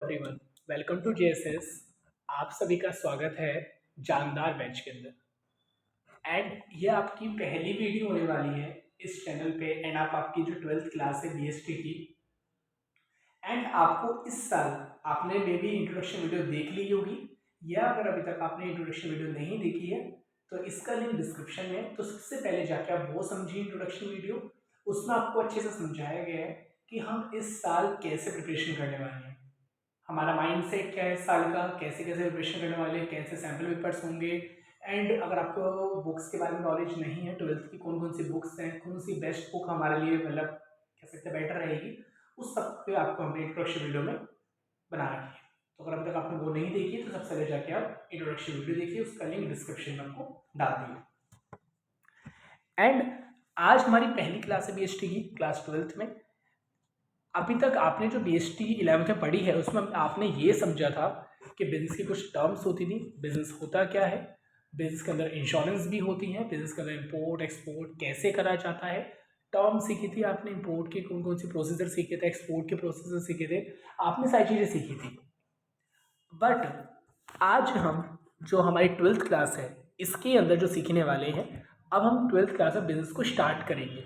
Everyone, welcome to JSS. आप सभी का स्वागत है जानदार बैच के अंदर। एंड ये आपकी पहली वीडियो होने वाली है इस चैनल पे। एंड आप आपकी जो 12th क्लास है बीएसटी की, एंड आपको इस साल आपने मे बी इंट्रोडक्शन वीडियो देख ली होगी, या अगर अभी तक आपने इंट्रोडक्शन वीडियो नहीं देखी है तो इसका लिंक डिस्क्रिप्शन में है। तो सबसे पहले जाके आप वो समझिए इंट्रोडक्शन वीडियो। उसमें आपको अच्छे से समझाया गया है कि हम इस साल कैसे प्रिपरेशन करने वाले हैं, हमारा माइंड सेट क्या है इस साल का, कैसे कैसे प्रिपरेशन करने वाले हैं, कैसे सैम्पल पेपर्स होंगे। एंड अगर आपको बुक्स के बारे में नॉलेज नहीं है, 12th की कौन कौन सी बुक्स हैं, कौन सी बेस्ट बुक हमारे लिए मतलब कह सकते बेटर रहेगी, उस सब पे आपको हमने इंट्रोडक्शन वीडियो में बना रखी है। तो अगर अभी तक आपने वो नहीं देखी है तो सबसे पहले जाके आप इंट्रोडक्शन वीडियो देखिए, उसका लिंक डिस्क्रिप्शन में आपको डाल दिया। एंड आज हमारी पहली क्लास है बीएसटी की, क्लास 12th में। अभी तक आपने जो बीएसटी 11th में पढ़ी है उसमें आपने ये समझा था कि बिजनेस की कुछ टर्म्स होती थी, बिजनेस होता क्या है, बिजनेस के अंदर इंश्योरेंस भी होती है, बिजनेस के अंदर इंपोर्ट एक्सपोर्ट कैसे करा जाता है। टर्म सीखी थी आपने, इंपोर्ट के कौन कौन से प्रोसीजर सीखे थे, एक्सपोर्ट के प्रोसीजर सीखे थे, आपने सारी चीज़ें सीखी थी। बट आज हम जो हमारी 12th क्लास है इसके अंदर जो सीखने वाले हैं, अब हम 12th क्लास में बिजनेस को स्टार्ट करेंगे।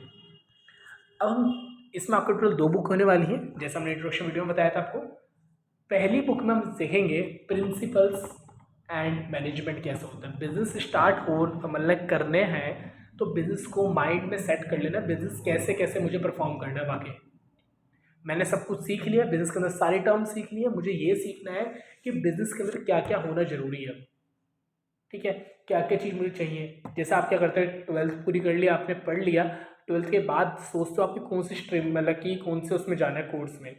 अब हम इसमें आपको टोटल 2 बुक होने वाली है, जैसा हमने इंट्रोडक्शन वीडियो में बताया था आपको। पहली बुक में हम सीखेंगे प्रिंसिपल्स एंड मैनेजमेंट कैसे होता है। बिजनेस स्टार्ट हो मतलब करने हैं तो बिजनेस को माइंड में सेट कर लेना, बिजनेस कैसे कैसे मुझे परफॉर्म करना है। वाकई मैंने सब कुछ सीख लिया, बिजनेस के अंदर सारी टर्म सीख लिए, मुझे ये सीखना है कि बिजनेस के अंदर क्या क्या होना जरूरी है। ठीक है, क्या क्या चीज़ मुझे चाहिए। जैसे आप क्या करते हैं, 12th पूरी कर लिया आपने, पढ़ लिया, 12th के बाद सोचते हो आपकी कौन सी स्ट्रीम मतलब कि कौन से उसमें जाना है कोर्स में।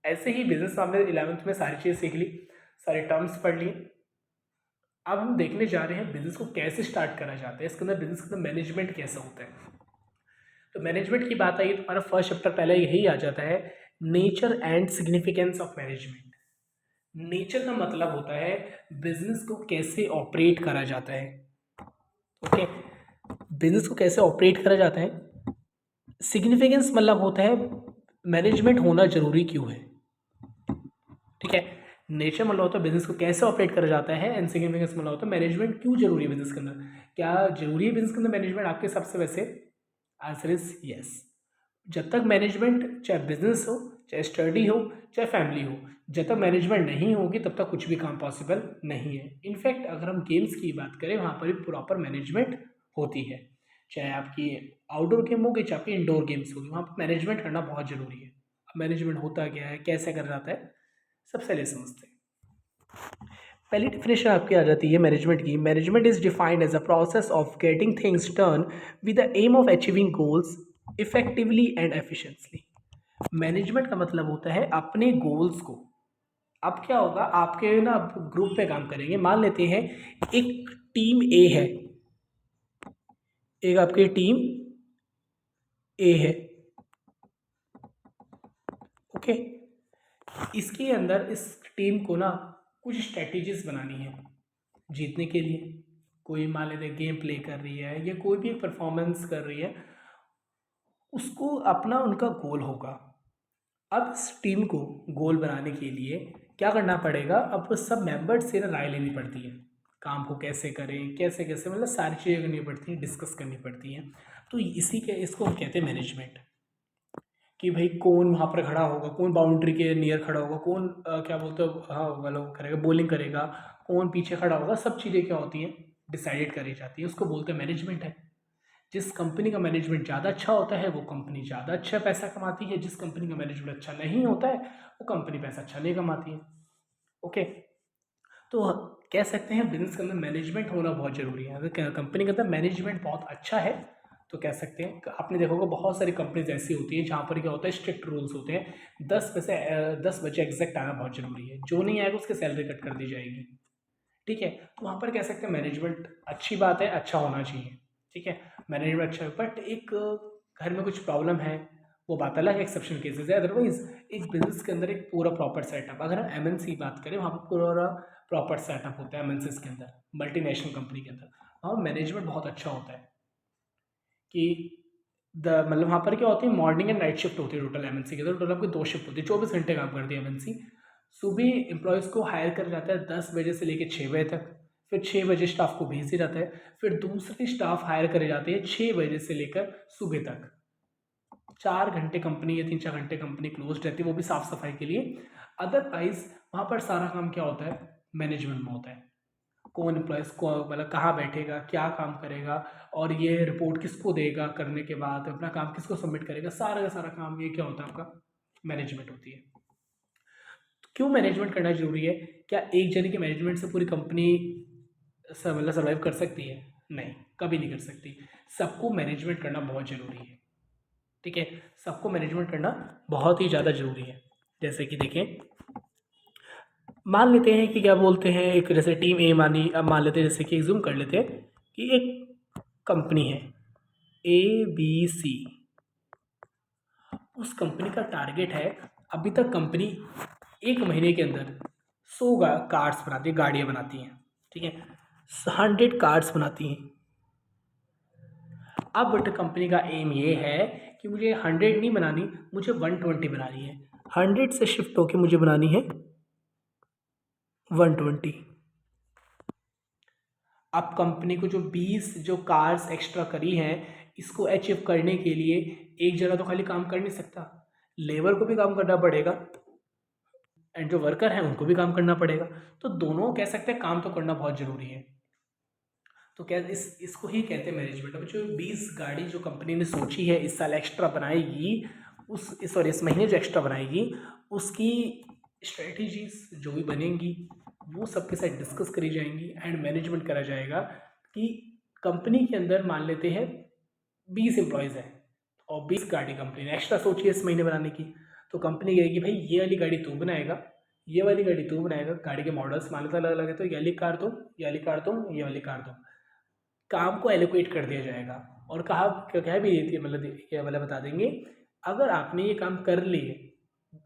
ऐसे ही बिजनेस हमने 11th में सारी चीज़ सीख ली, सारे टर्म्स पढ़ लिए। अब हम देखने जा रहे हैं बिजनेस को कैसे स्टार्ट करा जाता है, इसके अंदर बिजनेस के अंदर मैनेजमेंट कैसा होता है। तो मैनेजमेंट की बात आई तो हमारा फर्स्ट चैप्टर पहले यही आ जाता है, nature and significance of management. Nature का मतलब होता है बिजनेस को कैसे ऑपरेट करा जाता है। ओके, बिजनेस को कैसे ऑपरेट करा जाता है। सिग्निफिकेंस मतलब होता है मैनेजमेंट होना जरूरी क्यों है। ठीक है, नेचर मतलब होता है बिजनेस को कैसे ऑपरेट करा जाता है, एंड सिग्निफिकेंस मतलब होता है मैनेजमेंट क्यों जरूरी है बिजनेस के अंदर। क्या जरूरी है बिजनेस के अंदर मैनेजमेंट आपके हिसाब से? वैसे आंसर इज यस। जब तक मैनेजमेंट, चाहे बिजनेस हो, चाहे स्टडी हो, चाहे फैमिली हो, जब तक मैनेजमेंट नहीं होगी तब तक कुछ भी काम पॉसिबल नहीं है। इनफैक्ट अगर हम गेम्स की बात करें वहाँ पर भी प्रॉपर मैनेजमेंट होती है, चाहे आपकी आउटडोर गेम होगी चाहे आपकी इंडोर गेम्स होगी, वहाँ पर मैनेजमेंट करना बहुत ज़रूरी है। अब मैनेजमेंट होता क्या है, कैसे कर जाता है, सबसे पहले समझते हैं। पहली डिफिनेशन आपकी आ जाती है मैनेजमेंट की। Management is defined as a process of getting things done with the aim of achieving goals effectively and efficiently. Management का मतलब होता है अपने गोल्स को, अब क्या होगा आपके ना, आप ग्रुप पे काम करेंगे, मान लेते हैं एक टीम ए है, एक आपकी टीम ए है। ओके, इसके अंदर इस टीम को ना कुछ स्ट्रेटजीज बनानी है जीतने के लिए। कोई मान लेते गेम प्ले कर रही है या कोई भी परफॉर्मेंस कर रही है, उसको अपना उनका गोल होगा। अब इस टीम को गोल बनाने के लिए क्या करना पड़ेगा, अब सब मेंबर्स से ना राय लेनी पड़ती है, काम को कैसे करें, कैसे कैसे मतलब सारी चीज़ें करनी पड़ती हैं, डिस्कस करनी पड़ती हैं। तो इसी के इसको हम कहते हैं मैनेजमेंट, कि भाई कौन वहाँ पर खड़ा होगा, कौन बाउंड्री के नियर खड़ा होगा, कौन क्या बोलते हो, हाँ मतलब करेगा, बॉलिंग करेगा, कौन पीछे खड़ा होगा, सब चीज़ें क्या होती हैं डिसाइडेड करी जाती है, उसको बोलते हैं मैनेजमेंट है। जिस कंपनी का मैनेजमेंट ज़्यादा अच्छा होता है वो कंपनी ज़्यादा अच्छा पैसा कमाती है, जिस कंपनी का मैनेजमेंट अच्छा नहीं होता है वो कंपनी पैसा अच्छा नहीं कमाती है। ओके, तो कह सकते हैं बिजनेस के अंदर मैनेजमेंट होना बहुत ज़रूरी है। अगर कंपनी के अंदर मैनेजमेंट बहुत अच्छा है तो कह सकते हैं, आपने देखा होगा बहुत सारी कंपनीज ऐसी होती हैं जहाँ पर क्या होता है स्ट्रिक्ट रूल्स होते हैं, 10 बजे एग्जैक्ट आना बहुत ज़रूरी है, जो नहीं आएगा उसकी सैलरी कट कर दी जाएगी। ठीक है, तो वहाँ पर कह सकते हैं मैनेजमेंट अच्छी बात है, अच्छा होना चाहिए। ठीक है, मैनेजमेंट अच्छा है, बट एक घर में कुछ प्रॉब्लम है वो बात अलग है, एक्सेप्शन केसेस है। अदरवाइज एक बिजनेस के अंदर एक पूरा प्रॉपर सेटअप, अगर हम एमएनसी बात करें वहाँ पर पूरा प्रॉपर सेटअप होता है एमएनसीज के अंदर, मल्टीनेशनल कंपनी के अंदर वहाँ मैनेजमेंट बहुत अच्छा होता है। कि द मतलब वहाँ पर क्या होती है, मॉर्निंग एंड नाइट शिफ्ट होती है टोटल एमएनसी के अंदर, टोटल आपकी 2 शिफ्ट होती है, 24 घंटे काम करती है एमएनसी। सुबह एम्प्लॉयज़ को हायर करा जाता है 10 बजे से लेकर 6 बजे तक, फिर 6 बजे स्टाफ को भेज दिया जाता है, फिर दूसरे स्टाफ हायर करे जाते हैं 6 बजे से लेकर सुबह तक। 4 घंटे कंपनी या 3-4 घंटे कंपनी क्लोज रहती है, वो भी साफ़ सफाई के लिए। अदरवाइज वहाँ पर सारा काम क्या होता है, मैनेजमेंट में होता है। कौन एम्प्लॉयज़ को मतलब कहाँ बैठेगा, क्या काम करेगा, और ये रिपोर्ट किसको देगा, करने के बाद अपना काम किसको सबमिट करेगा, सारा का सारा काम ये क्या होता है, आपका मैनेजमेंट होती है। तो क्यों मैनेजमेंट करना जरूरी है? क्या एक जने के मैनेजमेंट से पूरी कंपनी मतलब सर्वाइव कर सकती है? नहीं, कभी नहीं कर सकती। सबको मैनेजमेंट करना बहुत ज़रूरी है। ठीक है, सबको मैनेजमेंट करना बहुत ही ज़्यादा ज़रूरी है। जैसे कि देखें, मान लेते हैं कि क्या बोलते हैं, एक जैसे टीम ए मानी, अब मान लेते हैं जैसे कि जूम कर लेते हैं कि एक कंपनी है ABC। उस कंपनी का टारगेट है, अभी तक कंपनी 1 महीने के अंदर 100 कार्स बनाती है, गाड़ियाँ बनाती हैं। ठीक है, 100 कार्स बनाती हैं। अब बट कंपनी का एम ये है कि मुझे 100 नहीं बनानी, मुझे 120 बनानी है। 100 से शिफ्ट होकर मुझे बनानी है 120। अब कंपनी को जो 20 जो कार्स एक्स्ट्रा करी हैं, इसको अचीव करने के लिए एक जगह तो खाली काम कर नहीं सकता, लेबर को भी काम करना पड़ेगा एंड जो वर्कर हैं उनको भी काम करना पड़ेगा। तो दोनों कह सकते हैं काम तो करना बहुत ज़रूरी है। तो क्या इसको ही कहते हैं मैनेजमेंट। अब जो 20 गाड़ी जो कंपनी ने सोची है इस साल एक्स्ट्रा बनाएगी, इस महीने जो एक्स्ट्रा बनाएगी, उसकी स्ट्रेटजीज जो भी बनेंगी वो सबके साथ डिस्कस करी जाएंगी एंड मैनेजमेंट करा जाएगा। कि कंपनी के अंदर मान लेते हैं 20 एम्प्लॉयज़ हैं और 20 गाड़ी कंपनी ने एक्स्ट्रा सोची है इस महीने बनाने की। तो कंपनी कहेगी भाई ये वाली गाड़ी तू बनाएगा, ये वाली गाड़ी तू बनाएगा। गाड़ी के मॉडल्स मान लेते अलग अलग है, तो ये वाली कार तुम, ये वाली कार तुम, ये वाली कार तुम। काम को एलोकेट कर दिया जाएगा और कहा क्या भी देती है, मतलब ये वाला बता देंगे, अगर आपने ये काम कर लिए,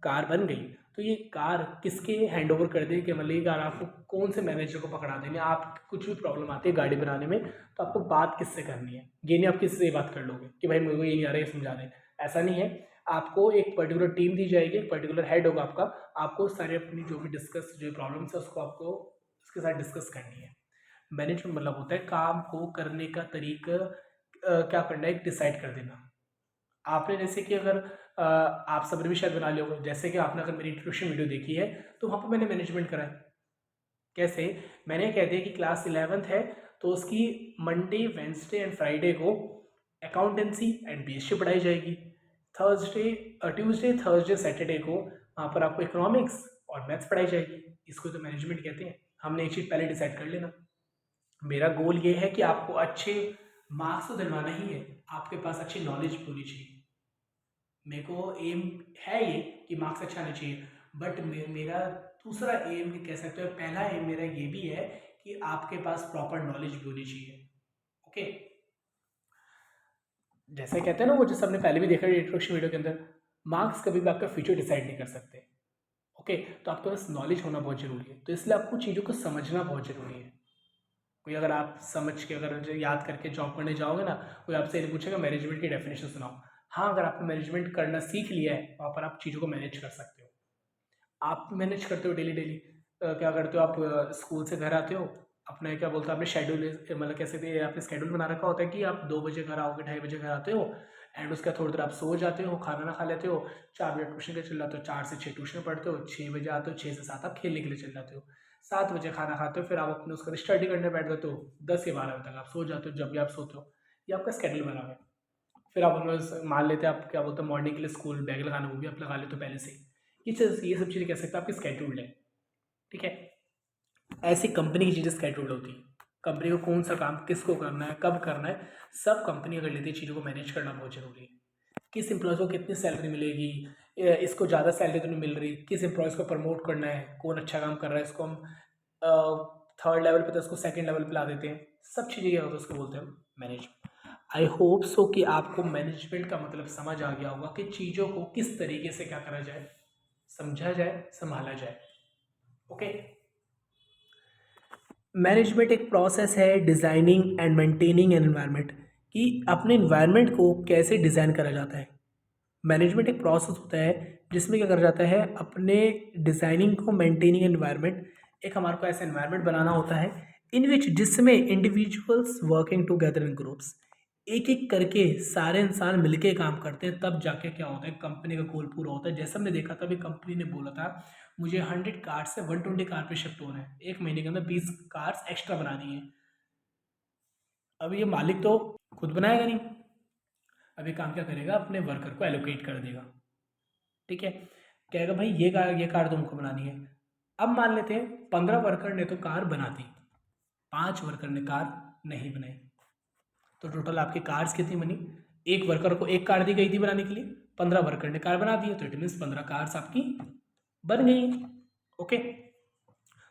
कार बन गई, तो ये कार किसके हैंड ओवर कर दें कि मतलब ये कार आपको कौन से मैनेजर को पकड़ा देंगे। आप कुछ भी प्रॉब्लम आती है गाड़ी बनाने में, तो आपको बात किससे करनी है, ये नहीं आप किसी से बात कर लोगे कि भाई मेरे को ये नहीं आ रहा है समझा दें। ऐसा नहीं है, आपको एक पर्टिकुलर टीम दी जाएगी, एक पर्टिकुलर हेड होगा आपका, आपको सारे अपनी जो भी डिस्कस जो प्रॉब्लम्स है उसको आपको उसके साथ डिस्कस करनी है। मैनेजमेंट मतलब होता है काम को करने का तरीका, क्या करना है डिसाइड कर देना। आपने जैसे कि अगर आप सबने भी शायद बना लिया होगा, जैसे कि आपने अगर मेरी इंट्रोडक्शन वीडियो देखी है तो वहाँ पर मैंने मैनेजमेंट करा है। कैसे? मैंने कह दिया कि क्लास 11th है तो उसकी मंडे वेंसडे एंड फ्राइडे को अकाउंटेंसी एंड BSc पढ़ाई जाएगी। ट्यूसडे थर्सडे सैटरडे को वहाँ पर आपको इकोनॉमिक्स और मैथ्स पढ़ाई जाएगी। इसको तो मैनेजमेंट कहते हैं। हमने एक चीज़ पहले डिसाइड कर लेना, मेरा गोल ये है कि आपको अच्छे मार्क्स तो दिलवाना ही है, आपके पास अच्छी नॉलेज होनी चाहिए। मेरे को एम है ये कि मार्क्स अच्छा आना चाहिए, बट मेरा दूसरा एम कह सकते हो, पहला एम मेरा ये भी है कि आपके पास प्रॉपर नॉलेज भी होनी चाहिए। ओके, जैसे कहते हैं ना वो, जैसे हमने पहले भी देखा इंट्रोडक्शन वीडियो के अंदर, मार्क्स कभी भी आपका फ्यूचर डिसाइड नहीं कर सकते। ओके, तो आपके पास नॉलेज होना बहुत ज़रूरी है, तो इसलिए आपको चीज़ों को समझना बहुत ज़रूरी है। कोई अगर आप समझ के अगर याद करके जॉब करने जाओगे ना, कोई आपसे ये पूछेगा मैनेजमेंट की डेफिनेशन सुनाओ। हाँ, अगर आपने मैनेजमेंट करना सीख लिया है वहाँ पर आप चीज़ों को मैनेज कर सकते हो। आप मैनेज करते हो डेली डेली, क्या करते हो आप, स्कूल से घर आते हो, अपना क्या बोलते हो आपने शेड्यूल, मतलब कैसे भी आपने शेड्यूल बना रखा होता है कि आप 2 बजे घर आओगे, 2:30 बजे घर आते हो एंड उसके बाद थोड़ी देर आप सो जाते हो, खाना ना खा लेते हो, 4 बजे ट्यूशन के चल जाते हो, 4 से 6 ट्यूशन पढ़ते हो, 6 बजे आते हो, 6 से 7 आप खेलने के लिए चल जाते हो, 7 बजे खाना खाते हो, फिर आप अपने उसका स्टडी करने बैठ जाते हो, 10 या 12 बजे तक आप सो जाते हो जब भी आप सोते हो। ये आपका स्केड्यूल बना हुआ है। फिर आप अपना मान लेते हैं आप क्या बोलते हैं मॉर्निंग के लिए स्कूल बैग लगाना, वो भी आप लगा लेते हो पहले से ही। ये सब चीज़ें कह सकते हैं आपकी स्केड्यूल्ड है। ठीक है, ऐसी कंपनी की चीज़ें स्केड्यूल्ड होती है। कंपनी को कौन सा काम किसको करना है, कब करना है, सब कंपनी अगर लेती है, चीज़ों को मैनेज करना बहुत ज़रूरी है। किस एम्प्लॉयज़ को कितनी सैलरी मिलेगी, इसको ज़्यादा सैलरी तो नहीं मिल रही, किस एम्प्लॉयज़ को प्रमोट करना है, कौन अच्छा काम कर रहा है, इसको हम 3rd लेवल पे तो उसको 2nd लेवल पे ला देते हैं। सब चीज़ें क्या होता है उसको बोलते हैं मैनेजमेंट। आई होप सो कि आपको मैनेजमेंट का मतलब समझ आ गया होगा कि चीज़ों को किस तरीके से क्या करा जाए, समझा जाए, संभाला जाए। ओके, मैनेजमेंट एक प्रोसेस है designing and maintaining an environment, कि अपने इन्वायरमेंट को कैसे डिज़ाइन करा जाता है। मैनेजमेंट एक प्रोसेस होता है जिसमें क्या करा जाता है, अपने डिज़ाइनिंग को मेंटेनिंग एनवायरनमेंट, एक हमारे को ऐसा एनवायरनमेंट बनाना होता है इन विच जिसमें individuals working together in groups, एक एक करके सारे इंसान मिलके काम करते हैं, तब जाके क्या होता है, कंपनी का गोल पूरा होता है। जैसा हमने देखा था, अभी कंपनी ने बोला था मुझे 100 कार से 120 कार पे शिफ्ट होना है, एक महीने के अंदर 20 कार्स एक्स्ट्रा बनानी है। अब ये मालिक तो खुद बनाएगा नहीं, अभी काम क्या करेगा, अपने वर्कर को एलोकेट कर देगा। ठीक है, कहेगा भाई ये कार तुमको बनानी है। अब मान लेते हैं 15 वर्कर ने तो कार बना दी, 5 वर्कर ने कार नहीं बनाई, तो टोटल आपकी कार्स कितनी बनी, एक वर्कर को एक कार दी गई थी बनाने के लिए, 15 वर्कर ने कार बना दी है, तो इट मीन्स 15 कार्स आपकी बन गई। ओके,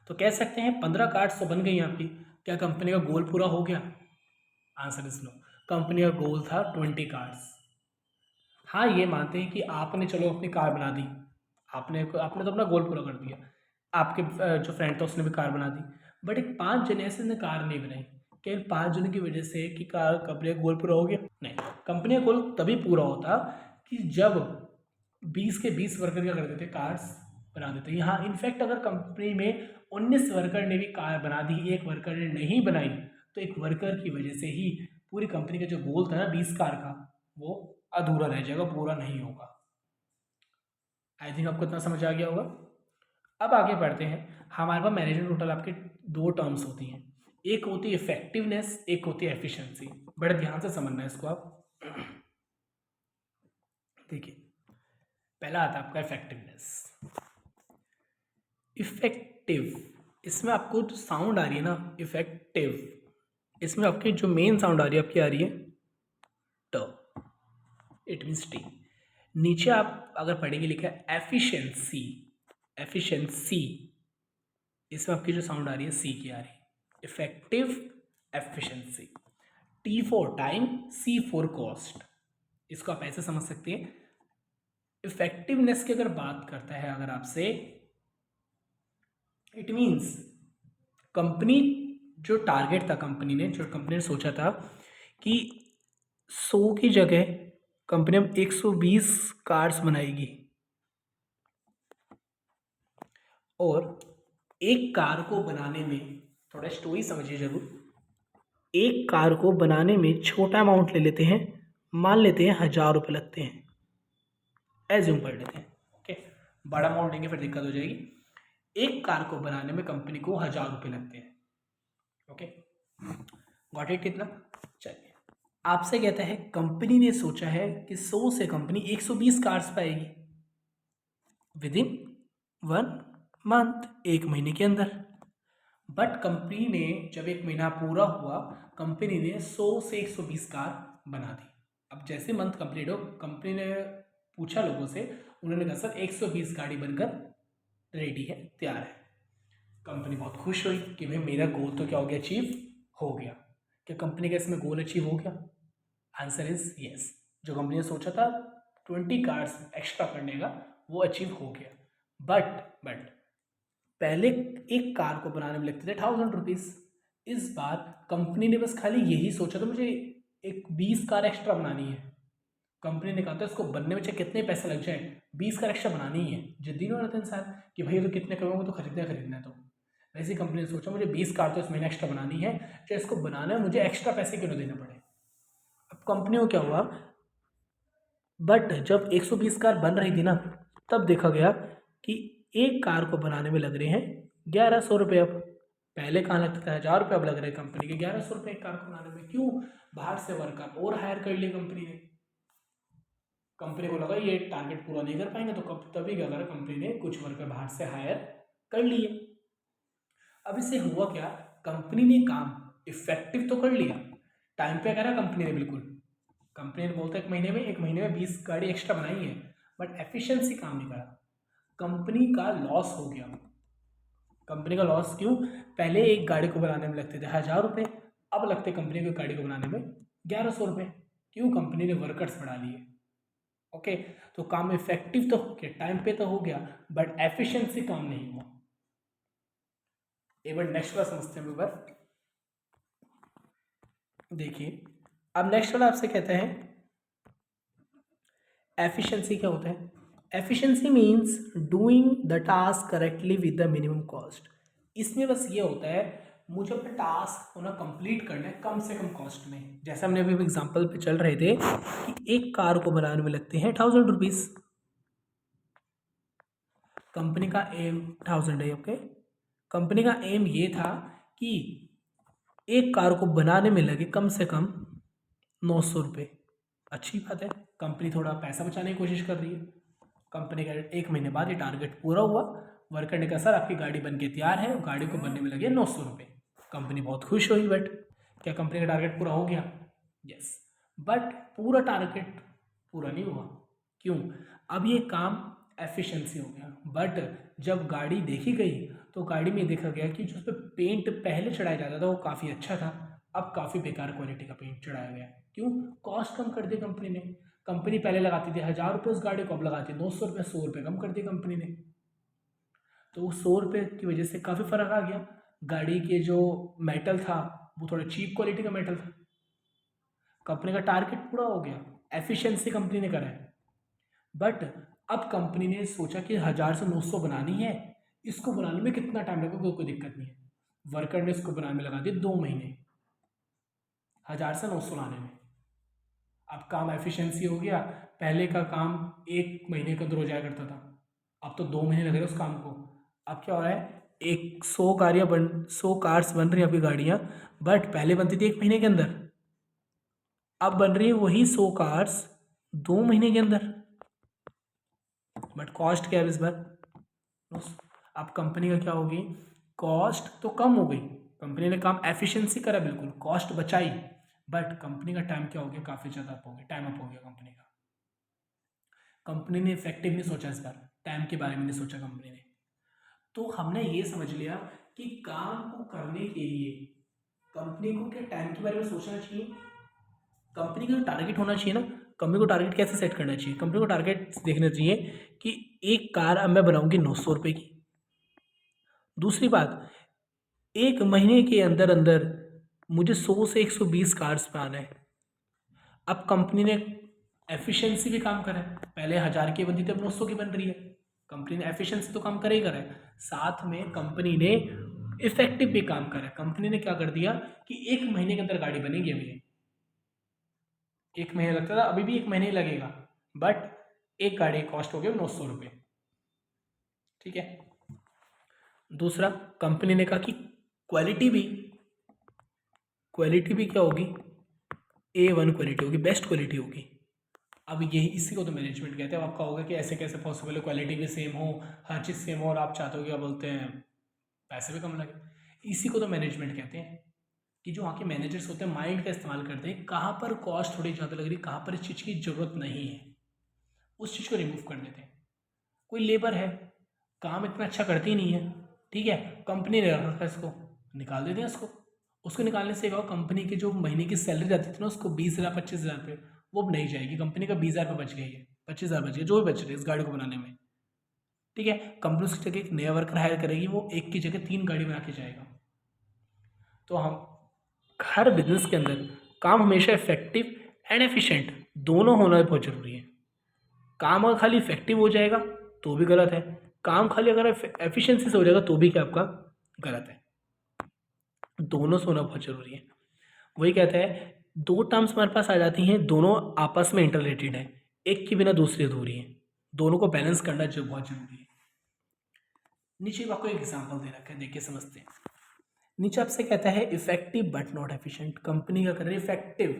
तो कह सकते हैं 15 कार्ड्स तो बन गई आपकी। क्या कंपनी का गोल पूरा हो गया? Answer is no. कंपनी का गोल था 20 कार्ड्स। हाँ, ये मानते हैं कि आपने चलो अपनी कार बना दी, आपने आपने तो अपना गोल पूरा कर दिया, आपके जो फ्रेंड था उसने भी कार बना दी, बट एक 5 जने ऐसे ने कार नहीं बनाई। क्या इन 5 जनों की वजह से कि कार कंपनी का गोल पूरा हो गया? नहीं, कंपनी का गोल तभी पूरा होता कि जब 20 के 20 वर्कर क्या कर देते, कार्स बना देते। यहाँ इनफैक्ट अगर कंपनी में 19 वर्कर ने भी कार बना दी, एक वर्कर ने नहीं बनाई, तो एक वर्कर की वजह से ही पूरी कंपनी का जो गोल था ना 20 कार का, वो अधूरा रह जाएगा, पूरा नहीं होगा। आई थिंक आपको इतना समझ आ गया होगा। अब आगे बढ़ते हैं। हमारे पास मैनेजमेंट टोटल आपके 2 टर्म्स होती हैं, एक होती है इफेक्टिवनेस, एक होती है एफिशिएंसी। बड़े ध्यान से समझना है इसको आप। देखिए, पहला आता है आपका इफेक्टिवनेस। इफेक्टिव, इसमें आपको जो साउंड आ रही है ना इफेक्टिव, इसमें आपकी जो मेन साउंड आ रही है आपकी आ रही है ट, इट मीन्स टी। नीचे आप अगर पढ़ेंगे लिखा है एफिशिएंसी, एफिशिएंसी, इसमें आपकी जो साउंड आ रही है सी की आ रही है, effective efficiency. T for time, C for cost. इसको आप ऐसे समझ सकते हैं, इफेक्टिवनेस की अगर बात करता है अगर आपसे, इट मीन्स कंपनी जो टारगेट था, कंपनी ने सोचा था कि 100 की जगह कंपनी अब 120 कार्स बनाएगी, और एक कार को बनाने में, थोड़ा स्टोरी समझिए जरूर, एक कार को बनाने में छोटा अमाउंट ले लेते हैं, मान लेते हैं 1000 रुपये लगते हैं, एज्यूम कर लेते हैं। ओके, बड़ा अमाउंट लेंगे फिर दिक्कत हो जाएगी। एक कार को बनाने में कंपनी को 1000 रुपये लगते हैं। Okay, got it? कितना? चलिए, आपसे कहता है कंपनी ने सोचा है कि 100 से कंपनी 120 कार्स पाएगी विद इन 1 मंथ, एक महीने के अंदर। बट कंपनी ने जब एक महीना पूरा हुआ, कंपनी ने 100 से 120 कार बना दी। अब जैसे मंथ कंप्लीट हो, कंपनी ने पूछा लोगों से, उन्होंने कहा सर 120 गाड़ी बनकर रेडी है, तैयार है। कंपनी बहुत खुश हुई कि भाई मेरा गोल तो क्या हो गया, अचीव हो गया। क्या कंपनी का इसमें गोल अचीव हो गया? Answer is yes. जो कंपनी ने सोचा था 20 कार्स एक्स्ट्रा करने का, वो अचीव हो गया। बट पहले एक कार को बनाने में लगते थे 1000 रुपीज़, इस बार कंपनी ने बस खाली यही सोचा था मुझे एक 20 कार एक्स्ट्रा बनानी है। कंपनी ने कहा था इसको बनने में चाहे कितने पैसे लग जाए, 20 कार एक्स्ट्रा बनानी ही है। जिद्दी नहीं होता इंसान कि भाई तो कितने करोगे, तो खरीदना है। तो वैसे कंपनी ने सोचा मुझे 20 कार तो इस महीने एक्स्ट्रा बनानी है, चाहे इसको बनाना है मुझे एक्स्ट्रा पैसे क्यों ना देने पड़े। अब कंपनी को क्या हुआ, बट जब 120 कार बन रही थी ना, तब देखा गया कि एक कार को बनाने में लग रहे हैं 1100 रुपये। अब पहले कहाँ लगता था 1000 रुपये, अब लग रहे हैं कंपनी के 1100 रुपये एक कार को बनाने में। क्यों? बाहर से वर्कर और हायर कर लिए कंपनी ने। कंपनी को लगा ये टारगेट पूरा नहीं कर पाएंगे, तो कब तभी क्या करा, कंपनी ने कुछ वर्कर बाहर से हायर कर लिए। अब इससे हुआ क्या, कंपनी ने काम इफेक्टिव तो कर लिया, टाइम पे करा कंपनी ने बिल्कुल। कंपनी ने बोलता है एक महीने में 20 गाड़ी एक्स्ट्रा बनाई है, बट एफिशिएंसी काम नहीं करा। कंपनी का लॉस हो गया। कंपनी का लॉस क्यों? पहले एक गाड़ी को बनाने में लगते थे 1000 रुपये, अब लगते कंपनी को गाड़ी को बनाने में 1100 रुपये। क्यों? कंपनी ने वर्कर्स बढ़ा लिए। ओके, तो काम इफेक्टिव तो हो गया, टाइम पे तो हो गया, बट एफिशिएंसी काम नहीं हुआ। एक बार नेक्स्ट वाला समझते हैं। एक बार देखिए, अब नेक्स्ट वाला आपसे कहता है एफिशिएंसी क्या होता है। Efficiency means doing the task correctly with the minimum cost. इसमें बस ये होता है मुझे अपना टास्क होना कंप्लीट करना है कम से कम कॉस्ट में। जैसे हमने अभी एग्जांपल पे चल रहे थे कि एक कार को बनाने में लगते हैं 1000 रुपीज़। कंपनी का एम 1000 है, ओके। कंपनी का एम ये था कि एक कार को बनाने में लगे कम से कम 900 रुपये। अच्छी बात है, कंपनी थोड़ा पैसा बचाने की कोशिश कर रही है। कंपनी का 1 महीने बाद ये टारगेट पूरा हुआ। वर्कर ने कहा सर आपकी गाड़ी बन के तैयार है, गाड़ी को बनने में लगे 900 रुपये। कंपनी बहुत खुश हुई, बट क्या कंपनी का टारगेट पूरा हो गया? यस, बट पूरा टारगेट पूरा नहीं हुआ। क्यों? अब ये काम एफिशिएंसी हो गया, बट जब गाड़ी देखी गई तो गाड़ी में देखा गया कि जो उस पर पेंट पहले चढ़ाया जाता था वो काफ़ी अच्छा था, अब काफ़ी बेकार क्वालिटी का पेंट चढ़ाया गया। क्यों? कॉस्ट कम कर दी कंपनी ने। कंपनी पहले लगाती थी 1000 रुपये उस गाड़ी को, अब लगाती है 900 रुपये। 100 रुपये कम कर दी कंपनी ने। तो 100 रुपये की वजह से काफ़ी फ़र्क आ गया। गाड़ी के जो मेटल था वो थोड़ा चीप क्वालिटी का मेटल था। कंपनी का टारगेट पूरा हो गया, एफिशिएंसी कंपनी ने करा है। बट अब कंपनी ने सोचा कि 1000 से 900 बनानी है, इसको बनाने में कितना टाइम लगेगा, कोई दिक्कत नहीं है। वर्कर ने इसको बनाने में लगा दिए 2 महीने, 1000 से 900 लाने में। अब काम एफिशिएंसी हो गया। पहले का काम 1 महीने के अंदर हो जाया करता था, अब तो 2 महीने लग रहे उस काम को। अब क्या हो रहा है, 100 कार्स बन रही हैं आपकी गाड़ियाँ, बट पहले बनती थी 1 महीने के अंदर, अब बन रही है वही 100 कार्स 2 महीने के अंदर। बट कॉस्ट क्या है इस बार? अब कंपनी का क्या होगी, कॉस्ट तो कम हो गई। कंपनी ने काम एफिशिएंसी करा, बिल्कुल कॉस्ट बचाई, बट कंपनी का टाइम क्या हो गया, काफ़ी ज़्यादा अप हो गया, टाइम अप हो गया कंपनी का। कंपनी ने इफेक्टिव नहीं सोचा, इस बार टाइम के बारे में नहीं सोचा कंपनी ने। तो हमने ये समझ लिया कि काम को करने के लिए कंपनी को क्या टाइम के बारे में सोचना चाहिए। कंपनी का जो टारगेट होना चाहिए ना, कंपनी को टारगेट कैसे सेट करना चाहिए, कंपनी को टारगेट देखना चाहिए कि एक कार अब मैं बनाऊंगी 900 रुपये की। दूसरी बात, 1 महीने के अंदर अंदर मुझे 100 से 120 कार्स पे आना है। अब कंपनी ने एफिशिएंसी भी काम करा है, पहले 1000 की बनती थी, अब 900 की बन रही है। कंपनी ने एफिशिएंसी तो काम करे ही करा है, साथ में कंपनी ने इफेक्टिव भी काम करा है। कंपनी ने क्या कर दिया कि 1 महीने के अंदर गाड़ी बनेगी। अभी 1 महीने लगता था, अभी भी 1 महीने ही लगेगा, बट एक गाड़ी कॉस्ट हो गया 900 रुपये। ठीक है। दूसरा, कंपनी ने कहा कि क्वालिटी भी क्या होगी, A1 क्वालिटी होगी, बेस्ट क्वालिटी होगी। अब यही इसी को तो मैनेजमेंट कहते हैं। आपका होगा कि ऐसे कैसे पॉसिबल है, क्वालिटी भी सेम हो, हर चीज़ सेम हो, और आप चाहते हो क्या बोलते हैं पैसे भी कम लगे। इसी को तो मैनेजमेंट कहते हैं कि जो वहाँ के मैनेजर्स होते हैं माइंड का इस्तेमाल करते हैं, कहाँ पर कॉस्ट थोड़ी ज़्यादा लग रही, कहाँ पर इस चीज़ की ज़रूरत नहीं है, उस चीज़ को रिमूव कर देते हैं। कोई लेबर है, काम इतना अच्छा करती नहीं है, ठीक है, कंपनी ने रखा इसको, निकाल देते हैं उसको निकालने से क्या होगा, कंपनी की जो महीने की सैलरी जाती थी ना उसको 20,000 25,000 रुपये, वो अब नहीं जाएगी। कंपनी का 20,000 रुपये बच गई है, 25,000 बच गए, जो भी बच रहे इस गाड़ी को बनाने में। ठीक है, कंपनी उसकी जगह एक नया वर्कर हायर करेगी, वो एक की जगह 3 गाड़ी बना के जाएगा। तो हम हर बिजनेस के अंदर काम हमेशा इफेक्टिव एंड एफिशिएंट दोनों होना बहुत ज़रूरी है। काम अगर खाली इफेक्टिव हो जाएगा तो भी गलत है, काम खाली अगर एफिशिएंसी से हो जाएगा तो भी क्या आपका गलत है। दोनों से होना बहुत ज़रूरी है। वही कहता है, 2 टर्म्स हमारे पास आ जाती हैं, दोनों आपस में इंटररिलेटेड है, एक के बिना दूसरी अधूरी है, दोनों को बैलेंस करना जो बहुत ज़रूरी है। नीचे आपको एक एग्जाम्पल दे रखा है, देखिए समझते हैं। नीचे आपसे कहता है effective but not efficient. Company क्या कर रही है, इफेक्टिव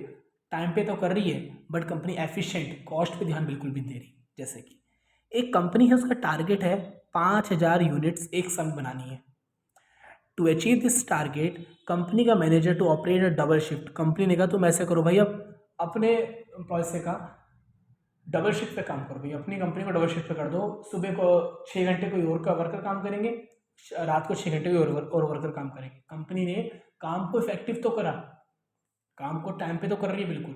टाइम पे तो कर रही है, बट कंपनी एफिशिएंट कॉस्ट पे ध्यान बिल्कुल भी नहीं दे रही। जैसे कि एक कंपनी है, उसका टारगेट है 5000 यूनिट्स एक साल बनानी है। To achieve this target company का manager to operate a double shift. Company ने कहा तुम ऐसे करो भाई, अब अपने एम्प्लॉय से कहा डबल शिफ्ट पे काम करो भाई, अपनी कंपनी को डबल शिफ्ट पे कर दो। सुबह को 6 घंटे कोई और का वर्कर काम करेंगे, रात को 6 घंटे कोई और वर्कर काम करेंगे। कंपनी ने काम को इफेक्टिव तो करा, काम को टाइम पे तो कर रही है बिल्कुल,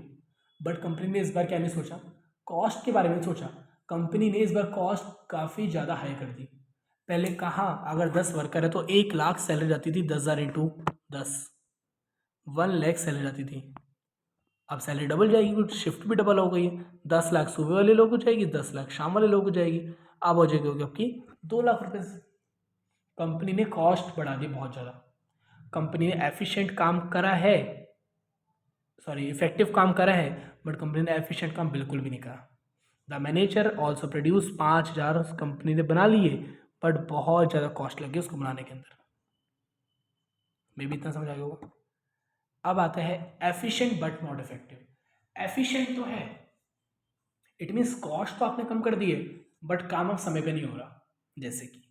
बट कंपनी ने इस बार क्या नहीं सोचा, कॉस्ट के बारे में सोचा। कंपनी ने इस बार कॉस्ट काफ़ी ज़्यादा हाई कर दी। पहले कहा अगर 10 वर्कर है तो 1 लाख सैलरी जाती थी, 10,000 इंटू 10, 1 लाख सैलरी जाती थी। अब सैलरी डबल जाएगी क्योंकि शिफ्ट भी डबल हो गई है। 10 लाख सुबह वाले लोग को जाएगी, 10 लाख शाम वाले लोग को जाएगी। अब हो जाएगी होगी आपकी 2 लाख रुपये से। कंपनी ने कॉस्ट बढ़ा दी बहुत ज़्यादा। कंपनी ने एफिशिएंट काम करा है, सॉरी इफेक्टिव काम करा है, बट कंपनी ने एफिशिएंट काम बिल्कुल भी नहीं करा। The manager also produce 5,000 company ने बना लिए, बट बहुत ज़्यादा कॉस्ट लगी उसको बनाने के अंदर। मे भी इतना समझ आ गया होगा। अब आता है efficient but not effective. Efficient तो है, इट मीन्स कॉस्ट तो आपने कम कर दी है, बट काम अब समय पे नहीं हो रहा। जैसे कि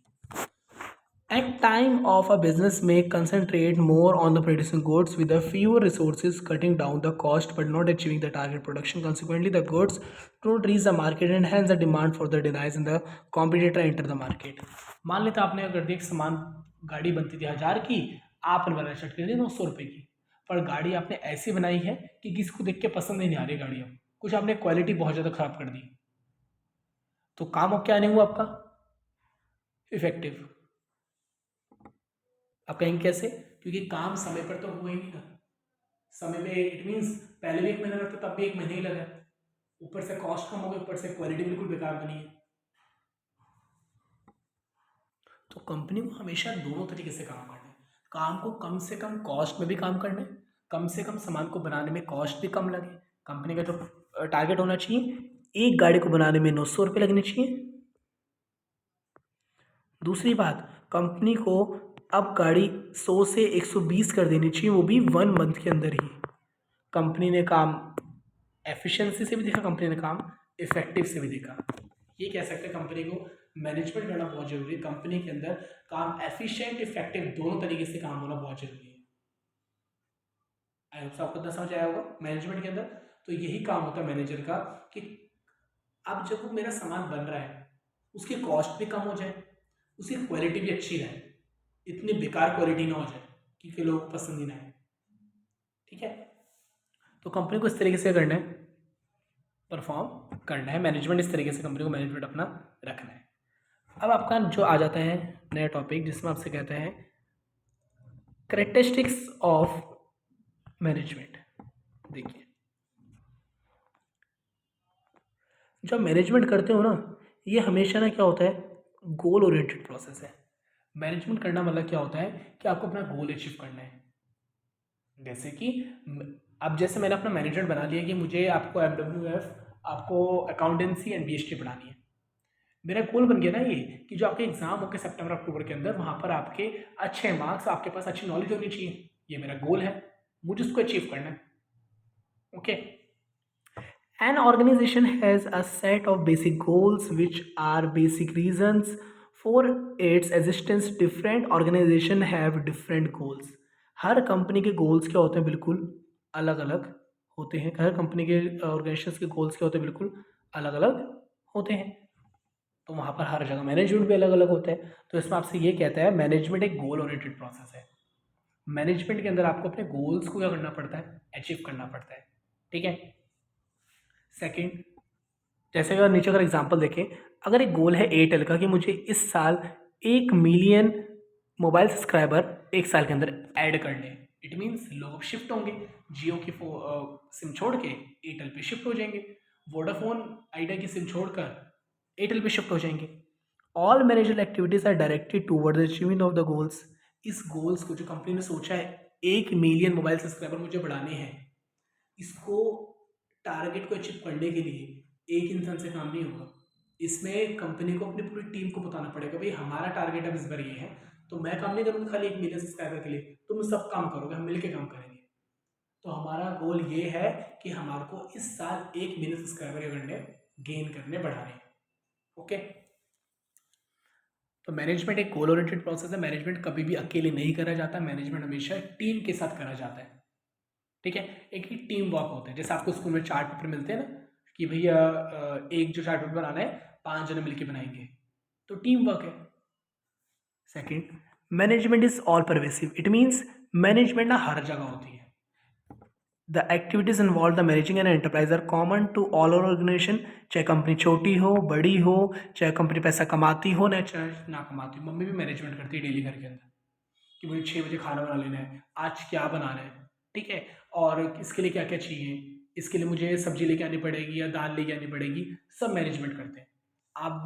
at time of a business may concentrate more on the producing goods with a fewer resources, cutting down the cost but not achieving the target production. Consequently, the goods don't reach the market and hence the demand for the device and the competitor enter the market. मान लेते आपने अगर देख सामान गाड़ी बनती थी 1000 की, आपने बनाना स्टार्ट कर दी 900 रुपये की, पर गाड़ी आपने ऐसी बनाई है कि किसी को देख के पसंद ही नहीं आ रही गाड़ी। अब कुछ आपने क्वालिटी बहुत ज़्यादा खराब कर दी, तो काम अब क्या नहीं हुआ आपका इफेक्टिव। आप कहेंगे कैसे? क्योंकि काम समय पर तो हुआ ही नहीं ना। समय में इट मीन्स पहले भी 1 महीना लगता, तब भी 1 महीने ही लगा। ऊपर से कॉस्ट कम हो गई, ऊपर से क्वालिटी बिल्कुल बेकार बनी है। तो कंपनी को हमेशा दोनों तरीके से काम करना है। काम को कम से कम कॉस्ट में भी काम करना है, कम से कम सामान को बनाने में कॉस्ट भी कम लगे। कंपनी का तो टारगेट होना चाहिए, एक गाड़ी को बनाने में 900 रुपये लगने चाहिए। दूसरी बात, कंपनी को अब गाड़ी 100 से 120 कर देनी चाहिए, वो भी 1 मंथ के अंदर ही। कंपनी ने काम एफिशिएंसी से भी देखा, कंपनी ने काम इफेक्टिव से भी देखा। ये कह सकते हैं कंपनी को मैनेजमेंट करना बहुत जरूरी है। कंपनी के अंदर काम एफिशिएंट इफेक्टिव दोनों तरीके से काम होना बहुत जरूरी है। आई होप आपको इतना समझ आया होगा। मैनेजमेंट के अंदर तो यही काम होता है मैनेजर का कि अब जब वो मेरा सामान बन रहा है उसकी कॉस्ट भी कम हो जाए, उसकी क्वालिटी भी अच्छी रहे, इतनी बेकार क्वालिटी ना हो जाए क्योंकि लोगों को पसंद ही ना आए। ठीक है, तो कंपनी को इस तरीके से करना है, परफॉर्म करना है। मैनेजमेंट इस तरीके से कंपनी को मैनेजमेंट अपना रखना है। अब आपका जो आ जाता है नया टॉपिक जिसमें आपसे कहते हैं कैरेक्टरिस्टिक्स ऑफ मैनेजमेंट। देखिए, जब मैनेजमेंट करते हो ना, ये हमेशा ना क्या होता है, गोल ओरिएंटेड प्रोसेस है। मैनेजमेंट करना मतलब क्या होता है कि आपको अपना गोल अचीव करना है। जैसे कि अब जैसे मैंने अपना मैनेजमेंट बना लिया कि मुझे आपको MWF, आपको अकाउंटेंसी एंड BST पढ़ानी है। मेरा गोल बन गया ना ये कि जो आपके एग्जाम होंगे सितंबर अक्टूबर के अंदर, वहाँ पर आपके अच्छे मार्क्स, आपके पास अच्छी नॉलेज होनी चाहिए। ये मेरा गोल है, मुझे उसको अचीव करना है। Okay, an organization has a set of basic goals which are basic reasons for its existence. Different organization have different goals. Her company के गोल्स क्या होते हैं, बिल्कुल अलग अलग होते हैं। हर कंपनी के ऑर्गेनाइजेशन के गोल्स क्या होते हैं, बिल्कुल अलग अलग होते हैं। तो वहाँ पर हर जगह मैनेजमेंट भी अलग अलग होता है। तो इसमें आपसे ये कहता है मैनेजमेंट एक गोल ओरिएंटेड प्रोसेस है। मैनेजमेंट के अंदर आपको अपने गोल्स को क्या करना पड़ता है, अचीव करना पड़ता है। ठीक है। सेकंड, जैसे अगर नीचे अगर एग्जांपल देखें, अगर एक गोल है एयरटेल का कि मुझे इस साल 1 मिलियन मोबाइल सब्सक्राइबर एक साल के अंदर ऐड करने, इट मीन्स लोग शिफ्ट होंगे जियो की सिम छोड़ के एयरटेल पे शिफ्ट हो जाएंगे, वोडाफोन आइडिया की सिम छोड़कर एयरटेल पे शिफ्ट हो जाएंगे। All managerial activities are directed toward the achievement of the goals. इस गोल्स को जो कंपनी ने सोचा है 1 मिलियन मोबाइल सब्सक्राइबर मुझे बढ़ाने हैं, इसको टारगेट को अचीव करने के लिए एक इंसान से काम नहीं होगा। इसमें कंपनी को अपनी पूरी टीम को बताना पड़ेगा, भाई हमारा टारगेट अब इस बार ये है, तो मैं काम नहीं करूँगा खाली 1 मिलियन सब्सक्राइबर के लिए, तुम सब काम करोगे, हम मिलकर काम करेंगे। तो हमारा गोल ये है कि हमारे को इस साल 1 मिलियन सब्सक्राइबर करने, गेन करने, बढ़ाने। ओके, तो मैनेजमेंट एक गोल ओरिएंटेड प्रोसेस है। मैनेजमेंट कभी भी अकेले नहीं करा जाता, मैनेजमेंट हमेशा टीम के साथ करा जाता है। ठीक है, एक ही टीम वर्क होता है। जैसे आपको स्कूल में चार्ट पेपर मिलते हैं ना कि भैया एक जो चार्ट पेपर बनाना है 5 जने मिलकर बनाएंगे, तो टीम वर्क है। Second, management is all pervasive. It means management ना हर जगह होती है। The activities involve the managing an enterprise are common to all organisation. चाहे कंपनी छोटी हो बड़ी हो, चाहे कंपनी पैसा कमाती हो ना चाहे ना कमाती हो। मम्मी भी मैनेजमेंट करती है डेली घर के अंदर कि मुझे 6 बजे खाना बना लेना है, आज क्या बनाना है, ठीक है, और इसके लिए क्या क्या चाहिए, इसके लिए मुझे सब्जी लेके आनी पड़ेगी या दाल लेके आनी पड़ेगी, सब मैनेजमेंट करते हैं। आप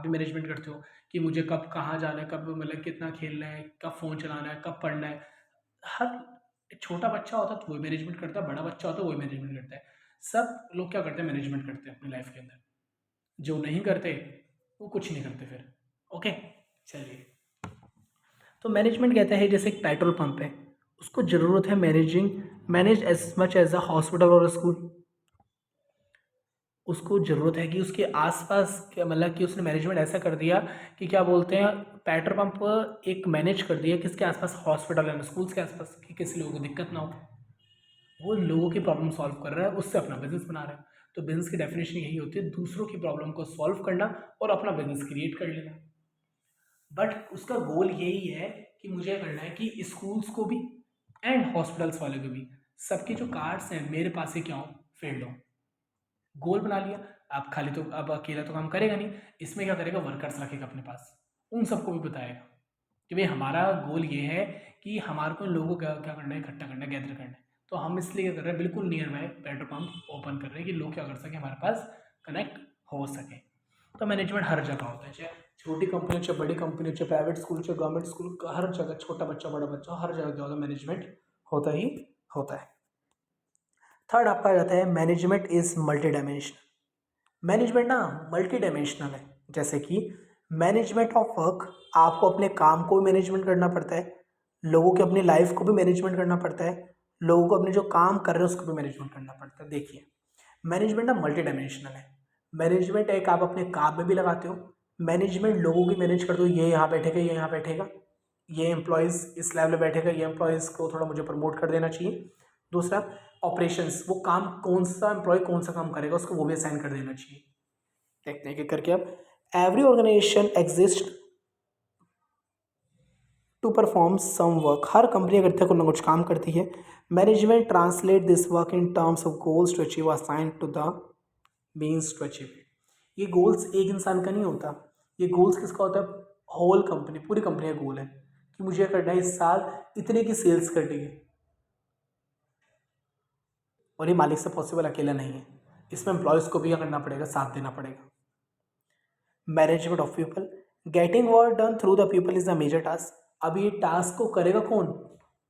भी मैनेजमेंट करते हो कि मुझे कब कहाँ जाना है, कब मतलब कितना खेलना है, कब फ़ोन चलाना है, कब पढ़ना है। हर एक छोटा बच्चा होता है तो वही मैनेजमेंट करता है, बड़ा बच्चा होता है वही मैनेजमेंट करता है। सब लोग क्या करते हैं, मैनेजमेंट करते हैं अपनी लाइफ के अंदर। जो नहीं करते वो कुछ नहीं करते फिर। ओके, चलिए। तो मैनेजमेंट कहता है जैसे एक पेट्रोल पंप है, उसको ज़रूरत है manage as much as a hospital और स्कूल। उसको ज़रूरत है कि उसके आसपास क्या मतलब कि उसने मैनेजमेंट ऐसा कर दिया कि क्या बोलते हैं, पेट्रोल पंप एक मैनेज कर दिया किसके आसपास, हॉस्पिटल एंड स्कूल्स के आसपास, कि किसी लोगों को दिक्कत ना हो। वो लोगों की प्रॉब्लम सॉल्व कर रहा है, उससे अपना बिजनेस बना रहा है। तो बिजनेस की डेफिनेशन यही होती है, दूसरों की प्रॉब्लम को सॉल्व करना और अपना बिजनेस क्रिएट कर लेना। बट उसका गोल यही है कि मुझे करना है कि स्कूल्स को भी एंड हॉस्पिटल्स वाले को भी, सबके जो कार्ड्स हैं मेरे पास ही क्या हो, फील्ड हो। गोल बना लिया। आप खाली तो अब अकेला तो काम करेगा नहीं, इसमें क्या करेगा, वर्कर्स रखेगा अपने पास, उन सबको भी बताएगा कि भाई हमारा गोल ये है कि हमारे को इन लोगों को क्या क्या करना है, इकट्ठा करना है, गैदर करना है। तो हम इसलिए क्या कर रहे हैं, बिल्कुल near by petrol pump open कर रहे हैं कि लोग क्या कर सके, हमारे पास कनेक्ट हो सके। तो मैनेजमेंट हर जगह होता है, चाहे छोटी कंपनी हो, चाहे बड़ी कंपनी हो, चाहे प्राइवेट स्कूल, चाहे गवर्नमेंट स्कूल, हर जगह छोटा बच्चा बड़ा बच्चा हर जगह क्या होता है, मैनेजमेंट होता ही होता है। थर्ड आपका आ जाता है management is multi dimensional. Management ना मल्टी डायमेंशनल है। जैसे कि मैनेजमेंट ऑफ वर्क, आपको अपने काम को भी मैनेजमेंट करना पड़ता है, लोगों की अपनी लाइफ को भी मैनेजमेंट करना पड़ता है, लोगों को अपने जो काम कर रहे हैं उसको भी मैनेजमेंट करना पड़ता है। देखिए, मैनेजमेंट ना मल्टी डायमेंशनल है। मैनेजमेंट एक आप अपने काम में भी लगाते हो, मैनेजमेंट लोगों की मैनेज करते हो, ये यहाँ बैठेगा, ये यहाँ बैठेगा, ये एम्प्लॉयज़ इस लेवल पे बैठेगा, ये एम्प्लॉयज़ को थोड़ा मुझे प्रमोट कर देना चाहिए। दूसरा, ऑपरेशंस, वो काम कौन सा एम्प्लॉय कौन सा काम करेगा उसको वो भी असाइन कर देना चाहिए। देखते हैं कि करके अब every organisation exist to perform some work. हर कंपनी अगर कुछ ना कुछ काम करती है। Management translate this work in terms of goals to achieve assign to the means to achieve. ये गोल्स एक इंसान का नहीं होता, ये गोल्स किसका होता है, होल कंपनी, पूरी कंपनी का गोल है कि मुझे करना है इस साल इतने की सेल्स करनी है। और ये मालिक से पॉसिबल अकेला नहीं है, इसमें एम्प्लॉयज़ को भी क्या करना पड़ेगा, साथ देना पड़ेगा। Management of people, getting work done through the people is the major task. अब ये टास्क को करेगा कौन,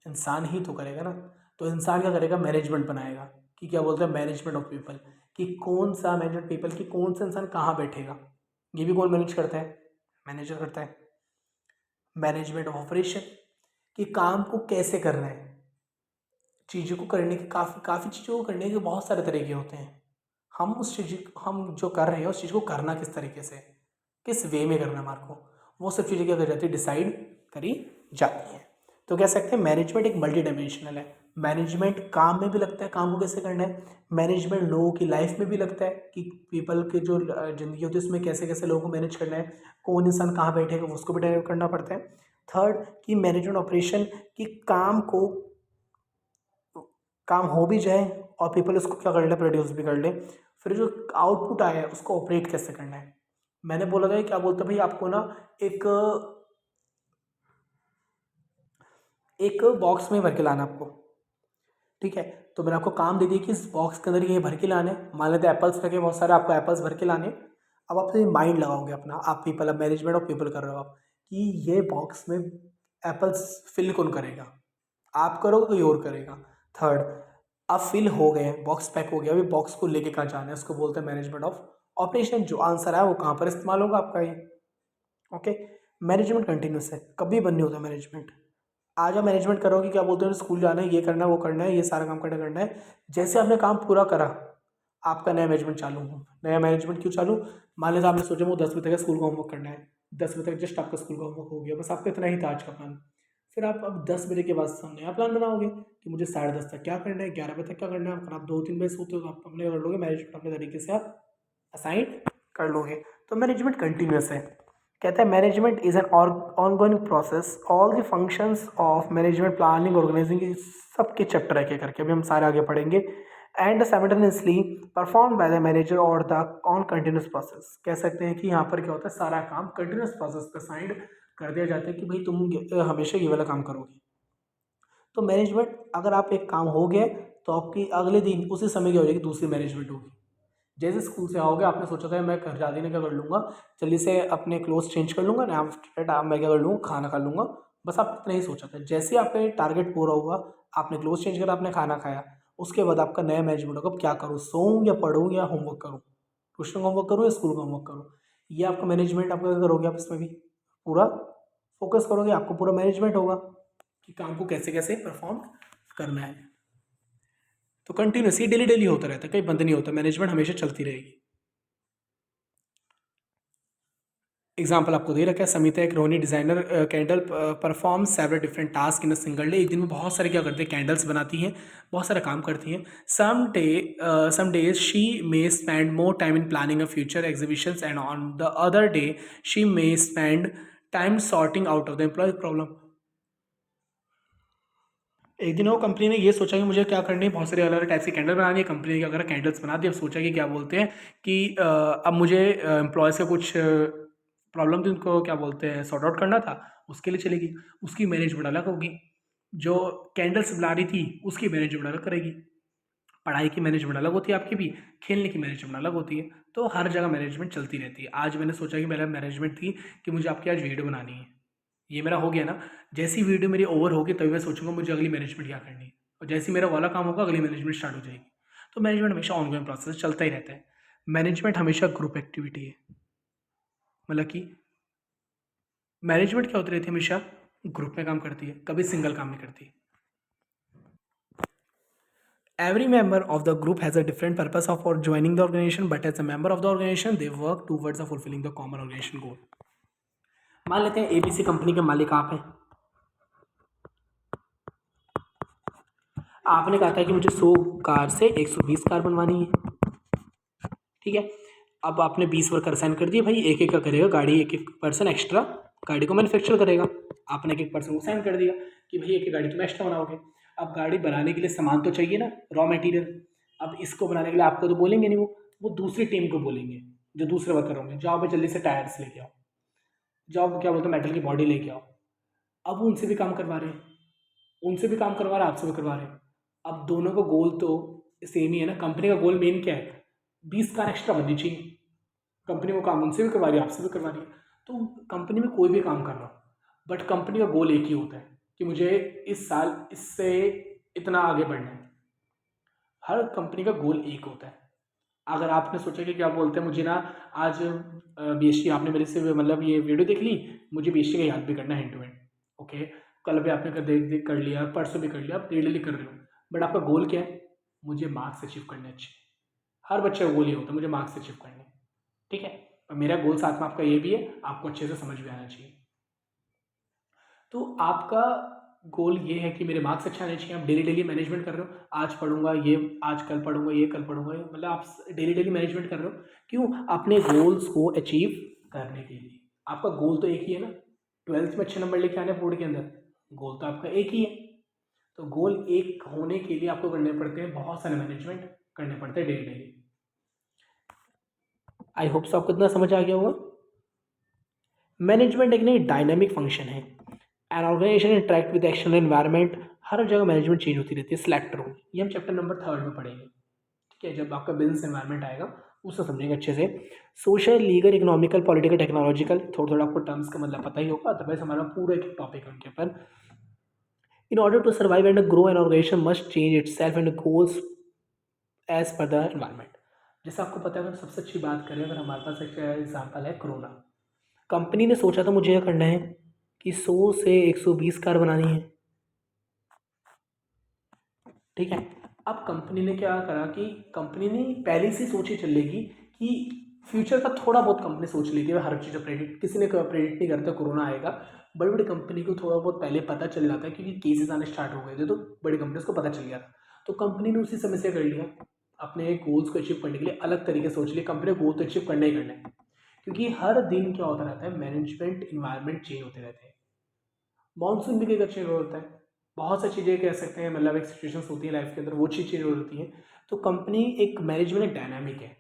इंसान ही तो करेगा ना। तो इंसान क्या करेगा, मैनेजमेंट बनाएगा कि क्या बोलते हैं, मैनेजमेंट ऑफ पीपल, कि कौन सा मैनेजमेंट पीपल की कौन सा इंसान कहाँ बैठेगा, ये भी कौन मैनेज करता है, मैनेजर करता है। मैनेजमेंट ऑफ ऑपरेशन, कि काम को कैसे करना है, चीज़ों को करने के काफ़ी काफ़ी चीज़ों को करने के बहुत सारे तरीके होते हैं। हम जो कर रहे हैं उस चीज़ को करना किस तरीके से, किस वे में करना हमारे को, वो सब चीज़ें क्या कर जाती है, डिसाइड करी जाती हैं। तो कह सकते हैं मैनेजमेंट एक मल्टी डायमेंशनल है। मैनेजमेंट काम में भी लगता है, काम को कैसे करना है। मैनेजमेंट लोगों की लाइफ में भी लगता है कि पीपल की जो ज़िंदगी होती है उसमें कैसे कैसे लोगों को मैनेज करना है, कौन इंसान कहाँ बैठेगा उसको भी डायरेक्ट करना पड़ता है। थर्ड, कि मैनेजमेंट ऑपरेशन, कि काम हो भी जाए और पीपल उसको क्या कर ले, प्रोड्यूस भी कर ले, फिर जो आउटपुट आया है उसको ऑपरेट कैसे करना है। मैंने बोला था क्या बोलते भाई, आपको ना एक एक बॉक्स में भर के लाना आपको, ठीक है। तो मैंने आपको काम दे दिया कि इस बॉक्स के अंदर ये भर के लाने, मान लेते एप्पल्स रखे बहुत सारे, आपको एप्पल्स भर के लाने। अब आप माइंड लगाओगे अपना, आप पीपल, अब मैनेजमेंट ऑफ पीपल कर रहे हो आप, कि ये बॉक्स में एप्पल्स फिल कौन करेगा, आप करोगे कोई और करेगा। थर्ड, अब फिल हो गए, बॉक्स पैक हो गया, अभी बॉक्स को लेके कहाँ जाना है, उसको बोलते हैं मैनेजमेंट ऑफ ऑपरेशन। जो आंसर है वो कहाँ पर इस्तेमाल होगा आपका ये। ओके, मैनेजमेंट कंटिन्यूस है, कभी बंद नहीं होता मैनेजमेंट। आज आप मैनेजमेंट करोगे, क्या बोलते हैं, स्कूल जाना है, ये करना है, वो करना है, ये सारा काम करना है। जैसे आपने काम पूरा करा, आपका नया मैनेजमेंट चालू हो। नया मैनेजमेंट क्यों चालू, मान लीजिए आपने सोचा वो 10 बजे तक स्कूल का होमवर्क करना है, 10 बजे तक जस्ट आपका स्कूल का होमवर्क हो गया, बस आपका इतना ही था आज का प्लान। फिर आप अब 10 बजे के बाद नया प्लान बनाओगे कि मुझे 10:30 तक क्या करना है, 11 बजे तक क्या करना है। अगर आप 2-3 बजे सोते हो तो आप अपने कर लोगे मैनेजमेंट, अपने तरीके से आप असाइन कर लोगे। तो मैनेजमेंट कंटिन्यूस है। कहता है management is an ongoing process, all the functions of management, planning, organising, सबके चैप्टर एक एक करके अभी हम सारे आगे पढ़ेंगे। And simultaneously perform by the manager और द ऑन कंटिन्यूस प्रोसेस। कह सकते हैं कि यहाँ पर क्या होता है, सारा काम कंटिन्यूस प्रोसेस पे साइड कर दिया जाता है कि भाई तुम हमेशा ये वाला काम करोगे। तो मैनेजमेंट, अगर आप एक काम हो गया तो आपकी अगले दिन उसी समय क्या हो जाएगी, दूसरी मैनेजमेंट होगी। जैसे स्कूल से आओगे, आपने सोचा था मैं घर जाते ने क्या कर लूँगा, जल्दी से अपने क्लोथ्स चेंज कर लूँगा ना, आफ्टर दैट मैं क्या कर लूँगा, खाना खा लूँगा। बस आप इतना ही सोचा था। जैसे ही आपका ये टारगेट पूरा हुआ, आपने क्लोथ्स चेंज करा, आपने खाना खाया, उसके बाद आपका नया मैनेजमेंट होगा, अब क्या करूँ, सोऊँ या पढूँ या होमवर्क करूँ, ट्यूशन का होमवर्क करूँ या स्कूल का होमवर्क करूँ। ये आपका मैनेजमेंट आपका करोगे, आप इसमें भी पूरा फोकस करोगे, आपको पूरा मैनेजमेंट होगा कि काम को कैसे कैसे परफॉर्म करना है। तो कंटिन्यूस ये डेली डेली होता रहता है, कहीं बंद नहीं होता, मैनेजमेंट हमेशा चलती रहेगी। एग्जाम्पल आपको दे रखा है, समिता एक रोनी designer candle perform several different task in a single day. एक दिन में बहुत सारे क्या करते हैं, कैंडल्स बनाती हैं, बहुत सारा काम करती हैं। Some days she may spend more time in planning a future exhibitions and on the other day she may spend time sorting out of the employ problem. एक दिन वो कंपनी ने ये सोचा कि मुझे क्या करनी है, बहुत सारे अलग अलग टाइप की कैंडल बनानी है। कंपनी ने क्या करा, कैंडल्स बना दी। अब सोचा कि क्या बोलते हैं कि अब मुझे एम्प्लॉयज़ का कुछ प्रॉब्लम थी, उनको क्या बोलते हैं सॉर्ट आउट करना था, उसके लिए चलेगी। उसकी मैनेजमेंट अलग होगी, जो कैंडल्स बना रही थी उसकी मैनेजमेंट अलग करेगी। पढ़ाई की मैनेजमेंट अलग होती है आपकी भी, खेलने की मैनेजमेंट अलग होती है। तो हर जगह मैनेजमेंट चलती रहती है। आज मैंने सोचा कि मेरा मैनेजमेंट थी कि मुझे आपकी आज वीडियो बनानी है, ये मेरा हो गया ना। जैसी वीडियो मेरी ओवर होगी तभी मैं सोचूंगा मुझे अगली मैनेजमेंट क्या करनी है, और जैसे मेरा वाला काम होगा अगली मैनेजमेंट स्टार्ट हो जाएगी। तो मैनेजमेंट हमेशा ऑनगोइंग प्रोसेस चलता ही रहता है। मैनेजमेंट हमेशा ग्रुप एक्टिविटी है, मतलब कि मैनेजमेंट क्या होती रहती है, हमेशा ग्रुप में काम करती है, कभी सिंगल काम नहीं करती। Every member of the group has a different purpose of for joining the organization, but as a member of the organization, they work towards the fulfilling the common organization goal. मान लेते हैं ABC company के मालिक आप हैं। आपने कहा था कि मुझे 100 कार से 120 कार बनवानी है, ठीक है। अब आपने 20 वर्कर असाइन कर दिए, भाई एक एक का करेगा गाड़ी, एक एक पर्सन एक्स्ट्रा गाड़ी को मैन्युफैक्चर करेगा। आपने एक एक पर्सन को असाइन कर दिया कि भाई एक एक गाड़ी तुम एक्स्ट्रा बनाओगे। अब गाड़ी बनाने के लिए सामान तो चाहिए ना, रॉ मटेरियल। अब इसको बनाने के लिए आपको तो बोलेंगे नहीं, वो दूसरी टीम को बोलेंगे, जो दूसरे वर्कर होंगे, जाओ भाई जल्दी से टायर्स लेके आओ, जाओ क्या बोलते हैं मेटल की बॉडी लेके आओ। अब उनसे भी काम करवा रहे हैं, उनसे भी काम करवा रहे हैं, आपसे भी करवा रहे हैं। अब दोनों का गोल तो सेम ही है ना। कंपनी का गोल मेन क्या है, 20 कार एक्स्ट्रा बननी चाहिए। कंपनी को काम उनसे भी करवा रही है, आपसे भी करवा रही है। तो कंपनी में कोई भी काम कर रहा हो, बट कंपनी का गोल एक ही होता है कि मुझे इस साल इससे इतना आगे बढ़ना है। हर कंपनी का गोल एक होता है। अगर आपने सोचा कि क्या बोलते हैं मुझे ना आज बीएसटी, आपने मेरे से मतलब ये वीडियो देख ली, मुझे बीएसटी का याद भी करना है हैंड टू हैंड, ओके। कल भी आपने देख देख कर लिया, परसों भी कर लिया, आप डेली कर रहे हो, बट आपका गोल क्या है, मुझे मार्क्स अचीव करने अच्छे। हर बच्चे का गोल ये होता है, मुझे मार्क्स अचीव करने, ठीक है। और मेरा गोल साथ में आपका ये भी है, आपको अच्छे से समझ में आना चाहिए। तो आपका गोल ये है कि मेरे मार्क्स अच्छे आने चाहिए। आप डेली डेली मैनेजमेंट कर रहे हो, आज पढ़ूंगा ये, आज कल पढ़ूंगा ये, कल पढ़ूंगा ये, मतलब आप डेली डेली मैनेजमेंट कर रहे हो। क्यों, अपने गोल्स को अचीव करने के लिए। आपका गोल तो एक ही है ना, 12th में अच्छे नंबर लेके आने बोर्ड के अंदर, गोल तो आपका एक ही है। तो गोल एक होने के लिए आपको करने पड़ते हैं बहुत सारे मैनेजमेंट करने पड़ते हैं daily daily. I hope so आपको इतना समझ आ गया होगा। मैनेजमेंट एक नई डायनामिक फंक्शन है। An organisation interact with external environment, हर जगह मैनेजमेंट चेंज होती रहती है। सिलेक्ट रोल, ये हम चैप्टर नंबर 3 में पढ़ेंगे, ठीक है। जब आपका बिजनेस एनवायरनमेंट आएगा उसको समझेंगे अच्छे से। Social, legal, economical, political, technological, थोड़ा थोड़ा आपको टर्म्स का मतलब पता ही होगा, अदरवाइज हमारा पूरा एक टॉपिक है उनके ऊपर। In order to survive and grow, an organisation must change itself and goals as per the environment. जैसे आपको पता है, अगर सबसे अच्छी बात करें, अगर हमारे पास एक एग्जाम्पल है कोरोना। कंपनी ने सोचा था मुझे क्या करना है कि 100 से 120 कार बनानी है, ठीक है। अब कंपनी ने क्या करा कि कंपनी ने पहले से सोची चल लेगी कि फ्यूचर का थोड़ा बहुत कंपनी सोच लेगी, हर चीज़ प्रेडिक्ट किसी ने प्रेडिक्ट नहीं करता कोरोना आएगा। बड़ी बड़ी कंपनी को थोड़ा बहुत पहले पता चल जाता है, क्योंकि केसेस आने स्टार्ट हो गए थे, तो बड़ी कंपनीज को पता चल गया था। तो कंपनी ने उसी समय से कर लिया, अपने गोल्स को अचीव करने के लिए अलग तरीके से सोच लिया। कंपनी को गोल तो अचीव करना ही करना है, क्योंकि हर दिन क्या होता रहता है, मैनेजमेंट इन्वायरमेंट चेंज होते रहते हैं। मानसून भी कई बार चेंज होता है, बहुत सी चीज़ें कह सकते हैं, मतलब एक सिचुएशंस होती है लाइफ के अंदर, वो चीज़ चेंज होती है। तो कंपनी एक मैनेजमेंट एक डायनामिक है,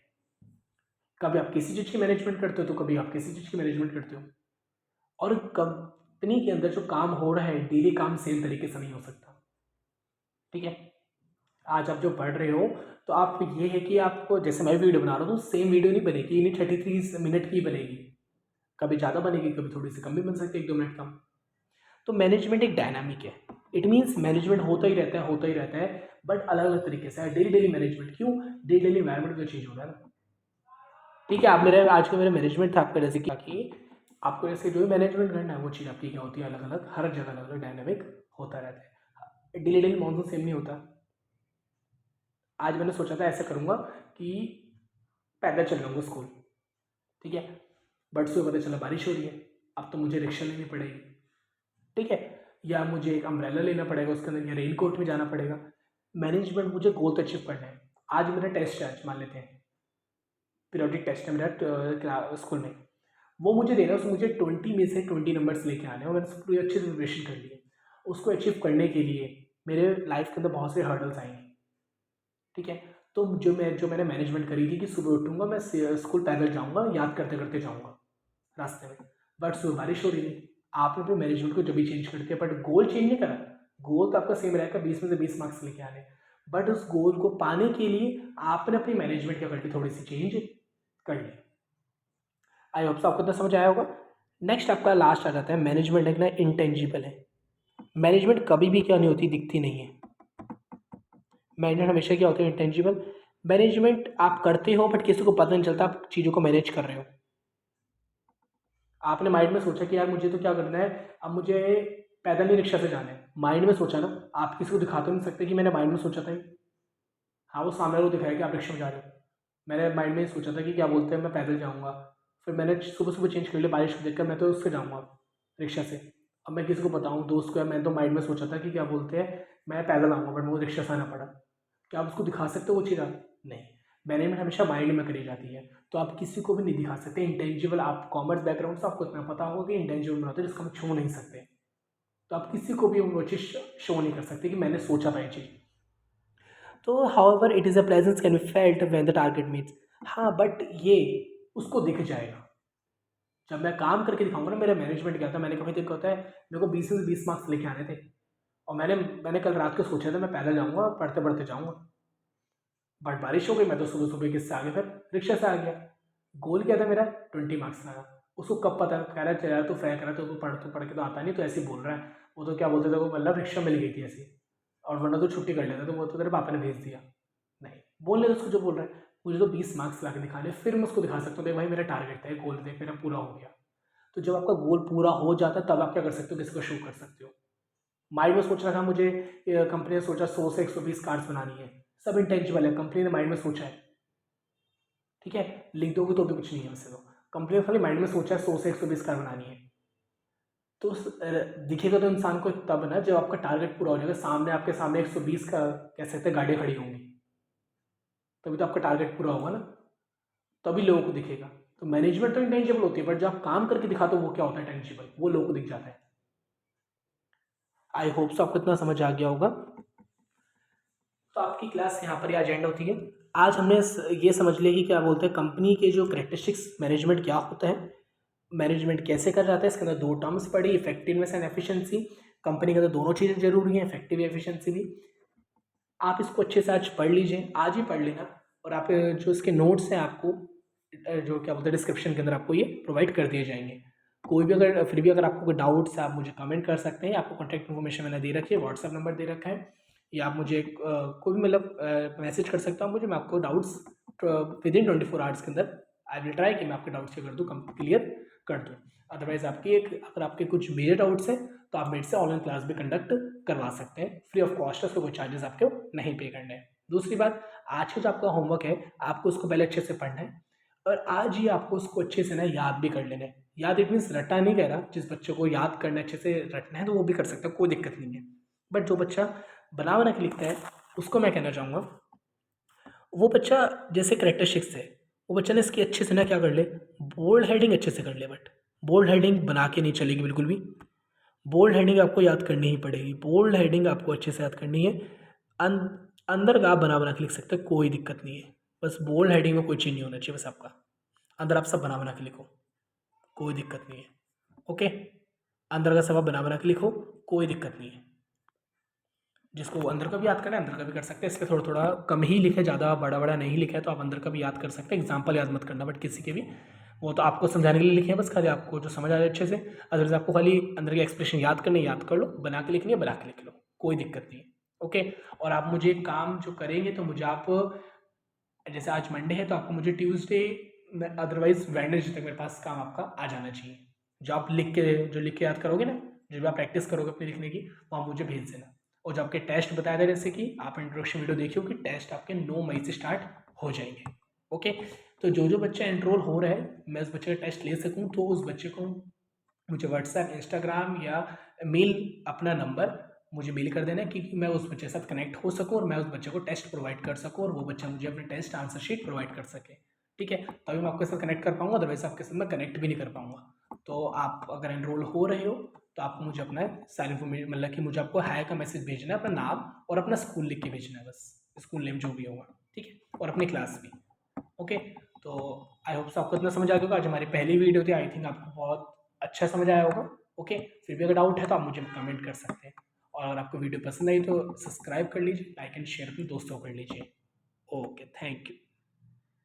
कभी आप किसी चीज़ की मैनेजमेंट करते हो तो कभी आप किसी चीज़ की मैनेजमेंट करते हो। और कंपनी के अंदर जो काम हो रहा है डेली काम सेम तरीके से नहीं हो सकता, ठीक है। आज आप जो पढ़ रहे हो तो आप ये है कि आपको, जैसे मैं वीडियो बना रहा हूँ तो सेम वीडियो नहीं बनेगी, यानी 33 मिनट की बनेगी, कभी ज़्यादा बनेगी, कभी थोड़ी सी कम भी बन सकती है, 1-2 मिनट कम। तो मैनेजमेंट एक डायनामिक है, इट मीन्स मैनेजमेंट होता ही रहता है, होता ही रहता है, बट अलग अलग तरीके से। डेली डेली मैनेजमेंट क्यों? डेली डेली एनवायरमेंट तो चेंज हो रहा है ना। ठीक है, आप मेरे आज का मेरा मैनेजमेंट था आपका, जैसे कि आपको जैसे जो भी मैनेजमेंट करना है वो चीज़ आपकी क्या होती है, अलग अलग, हर जगह अलग अलग डायनामिक होता रहता है। डेली डेली मॉनसून सेम नहीं होता। आज मैंने सोचा था ऐसा करूँगा कि पैदल चल जाऊँगा स्कूल, ठीक है, बट सुबह पता चला बारिश हो रही है, अब तो मुझे रिक्शा लेनी पड़ेगी, ठीक है, या मुझे एक अम्ब्रेला लेना पड़ेगा उसके अंदर, या रेन कोट में जाना पड़ेगा। मैनेजमेंट, मुझे गोल तो अचीव करना है। आज मेरा टेस्ट है, आज मान लेते हैं पीरियोडिक टेस्ट है मेरा स्कूल में, वो मुझे देना है, उसमें मुझे 20 में से 20 नंबर्स लेके आने हैं, और मैंने सब पूरी अच्छे से प्रिपरेशन कर ली है। उसको अचीव करने के लिए मेरे लाइफ के अंदर बहुत से हर्डल्स आएंगे, ठीक है। तो मैंने मैनेजमेंट करी थी कि सुबह उठूंगा, मैं स्कूल पैदल जाऊंगा, याद करते करते जाऊंगा रास्ते में, बट सुबह बारिश हो रही थी। आपने अपने मैनेजमेंट को जब भी चेंज करते हैं, बट गोल चेंज नहीं करा। गोल तो आपका सेम रहेगा, 20 में से 20 मार्क्स लेके आने, बट उस गोल को पाने के लिए आपने अपनी मैनेजमेंट क्या कर ली, थोड़ी सी चेंज कर ली। आई होप आपको तो समझ आया होगा। नेक्स्ट आपका लास्ट आ जाता है, मैनेजमेंट एक ना इंटेंजिबल है। मैनेजमेंट कभी भी क्या नहीं होती, दिखती नहीं है। मैनेजमेंट हमेशा क्या होती है, इंटेंजिबल। मैनेजमेंट आप करते हो बट किसी को पता नहीं चलता आप चीज़ों को मैनेज कर रहे हो। आपने माइंड में सोचा कि यार मुझे तो क्या करना है, अब मुझे पैदल नहीं रिक्शा से जाना है, माइंड में सोचा ना, आप किसी को दिखा तो नहीं सकते कि मैंने माइंड में सोचा था। हाँ, वो सामने वाले को दिखाया कि आप रिक्शा में जा रहे हो, मैंने माइंड में सोचा था कि क्या बोलते हैं मैं पैदल जाऊँगा, फिर मैंने सुबह सुबह चेंज कर लिया, बारिश को देखकर मैं तो उससे जाऊँगा रिक्शा से। अब मैं किसी को बताऊँ, दोस्त को, या मैं तो माइंड में सोचा था कि क्या बोलते हैं मैं पैदल आऊँगा, बट मुझे रिक्शा से आना पड़ा। क्या आप उसको दिखा सकते हो वो चीज़? आप नहीं। मैनेजमेंट हमेशा माइंड में करी जाती है, तो आप किसी को भी नहीं दिखा सकते। इंटेंजिबल, आप कॉमर्स बैकग्राउंड से आपको इतना पता होगा कि इंटेंजिबल बनाते हैं जिसको हम छू नहीं सकते, तो आप किसी को भी वो चीज़ शो नहीं कर सकते कि मैंने सोचा था ये चीज़। तो however it is a presence can be felt when the target meets. हाँ, बट ये उसको दिख जाएगा जब मैं काम करके दिखाऊंगा ना। मेरा मैनेजमेंट क्या था, मैंने कहा भाई देखो, होता है मेरे को 20 में से 20 मार्क्स लेके आने थे, और मैंने मैंने कल रात को सोचा था मैं पैदल जाऊँगा, पढ़ते पढ़ते जाऊँगा, बट बारिश हो गई, मैं तो सुबह सुबह किससे आ गया, फिर रिक्शा से आ गया। गोल क्या था मेरा, 20 मार्क्स लाना। उसको कब पता, कह रहा है चल यार तू फ्रैंक रहा, तो पढ़ के तो आता नहीं, तो ऐसे ही बोल रहा है। वो तो क्या बोलते थे, वो मतलब रिक्शा मिल गई थी ऐसी, और वरना तो छुट्टी कर लेता, तो वो तो तेरे पापा ने भेज दिया। नहीं, बोलने दो उसको जो बोल रहा है। मुझे तो 20 मार्क्स ला के दिखाने, फिर मैं उसको दिखा सकता हूँ भाई मेरा टारगेट था, गोल देख मेरा पूरा हो गया। तो जब आपका गोल पूरा हो जाता है तब आप क्या कर सकते हो, किसी को शो कर सकते हो। माइंड में सोच रहा था मुझे, कंपनी ने सोचा 100 से 120 कार्ड्स बनानी है, सब इंटेंजिबल है, कंपनी ने माइंड में सोचा है, ठीक है, लिख दोगे तो भी कुछ नहीं है वैसे तो। कंपनी ने खाली माइंड में सोचा है 100 से 120 कार बनानी है, तो दिखेगा तो इंसान को तब ना जब आपका टारगेट पूरा हो जाएगा, सामने आपके सामने 120 का कह सकते हैं गाड़ियाँ खड़ी होंगी, तभी तो आपका टारगेट पूरा होगा ना, तभी लोगों को दिखेगा। तो मैनेजमेंट तो इंटेंजिबल होती है, बट जब आप काम करके दिखाते हो वो क्या होता है, टेंजिबल, वो लोगों को दिख जाता है। आई होप सो आपको इतना समझ आ गया होगा। तो आपकी क्लास यहाँ पर ही एजेंड होती है। आज हमने ये समझ लिया कि क्या बोलते हैं कंपनी के जो करेक्टरिस्टिक्स, मैनेजमेंट क्या होता है, मैनेजमेंट कैसे कर जाता है। इसके अंदर 2 टर्म्स पढ़ी, इफेक्टिवनेस एंड एफिशिएंसी। कंपनी के अंदर दोनों चीज़ें जरूरी हैं, इफेक्टिव एफिशिएंसी भी। आप इसको अच्छे से आज पढ़ लीजिए, आज ही पढ़ लेना, और आप जो इसके नोट्स हैं आपको जो क्या बोलते हैं डिस्क्रिप्शन के अंदर आपको ये प्रोवाइड कर दिए जाएंगे। कोई भी अगर फिर भी अगर आपको कोई डाउट्स है, आप मुझे कमेंट कर सकते हैं। आपको कॉन्टैक्ट इन्फॉर्मेशन मैंने दे रखी है, व्हाट्सएप नंबर दे रखा है, या आप मुझे कोई भी मतलब मैसेज कर सकता हूँ मुझे, मैं आपको डाउट्स विद इन 24 आवर्स के अंदर आई विल ट्राई कि मैं आपके डाउट्स कर दूँ, क्लियर कर दूँ। अदरवाइज आपकी अगर आपके कुछ मेजर डाउट्स हैं तो आप मेरे से ऑनलाइन क्लास भी कंडक्ट करवा सकते हैं, फ्री ऑफ कॉस्ट है, उसको कोई चार्जेस आपको नहीं पे करने हैं। दूसरी बात, आज का जो आपका होमवर्क है आपको उसको पहले अच्छे से पढ़ना है, और आज ही आपको उसको अच्छे से ना याद भी कर लेना है। याद इट मीन्स रटा नहीं कह रहा, जिस बच्चे को याद करना अच्छे से रटना है तो वो भी कर सकता है, कोई दिक्कत नहीं है, बट जो बच्चा बना बना के लिखता है उसको मैं कहना चाहूँगा, वो बच्चा जैसे करेक्टरिस्टिक्स है, वो बच्चा ने इसकी अच्छे से ना क्या कर ले, बोल्ड हेडिंग अच्छे से कर ले, बट बोल्ड हेडिंग बना के नहीं चलेगी बिल्कुल भी। बोल्ड हेडिंग आपको याद करनी ही पड़ेगी, बोल्ड हेडिंग आपको अच्छे से याद करनी है। अं, अंदर का आप बना बना के लिख सकते हो, कोई दिक्कत नहीं है, बस बोल्ड हेडिंग में कोई चीज़ नहीं होना चाहिए, बस आपका अंदर आप सब बना बना के लिखो, कोई दिक्कत नहीं है। ओके, अंदर का सब आप बना बना के लिखो, कोई दिक्कत नहीं है। जिसको अंदर का भी याद करना है अंदर का भी कर सकते हैं। इस पर थोड़ा थोड़ा कम ही लिखे, ज़्यादा बड़ा बड़ा नहीं लिखा है, तो आप अंदर का भी याद कर सकते हैं। एग्जाम्पल याद मत करना बट किसी के भी, वो तो आपको समझाने के लिए लिखे हैं बस, खाली आपको जो समझ आ जाए अच्छे से। अदरवाइज आपको खाली अंदर के एक्सप्रेशन याद करने, याद कर लो, बना के लिखनी है बना के लिख लो, कोई दिक्कत नहीं है। ओके। और आप मुझे काम जो करेंगे तो मुझे आप, जैसे आज मंडे है तो आपको मुझे ट्यूसडे अदरवाइज वेडनेसडे तक मेरे पास काम आपका आ जाना चाहिए। जो लिख के याद करोगे ना, जो भी आप प्रैक्टिस करोगे अपने लिखने की, वो आप मुझे भेज देना। और जो आपके टेस्ट बताया था, जैसे कि आप इंट्रोडक्शन वीडियो देखिए कि टेस्ट आपके 9 मई से स्टार्ट हो जाएंगे। ओके। तो जो जो बच्चा एनरोल हो रहा है, मैं उस बच्चे का टेस्ट ले सकूँ तो उस बच्चे को मुझे व्हाट्सएप, इंस्टाग्राम या मेल, अपना नंबर मुझे मेल कर देना है, क्योंकि मैं उस बच्चे के साथ कनेक्ट हो सकूँ और मैं उस बच्चे को टेस्ट प्रोवाइड कर सकूँ और वो बच्चा मुझे अपने टेस्ट आंसर शीट प्रोवाइड कर सके। ठीक है, तभी मैं आपके साथ कनेक्ट कर पाऊंगा, अदरवाइज आपके साथ मैं कनेक्ट भी नहीं कर पाऊंगा। तो आप अगर एनरोल हो रहे हो तो आपको मुझे अपना सारी इन्फॉर्मेशन, मतलब कि मुझे आपको हाय का मैसेज भेजना है, अपना नाम और अपना स्कूल लिख के भेजना है, बस स्कूल नेम जो भी होगा। ठीक है, और अपनी क्लास भी। ओके। तो आई होप आपको इतना समझ आ गया होगा। आज हमारी पहली वीडियो थी, आई थिंक आपको बहुत अच्छा समझ आया होगा। ओके। फिर भी अगर डाउट है तो आप मुझे कमेंट कर सकते हैं, और अगर आपको वीडियो पसंद आई तो सब्सक्राइब कर लीजिए, लाइक एंड शेयर अपने दोस्तों को कर लीजिए। Okay, thank you.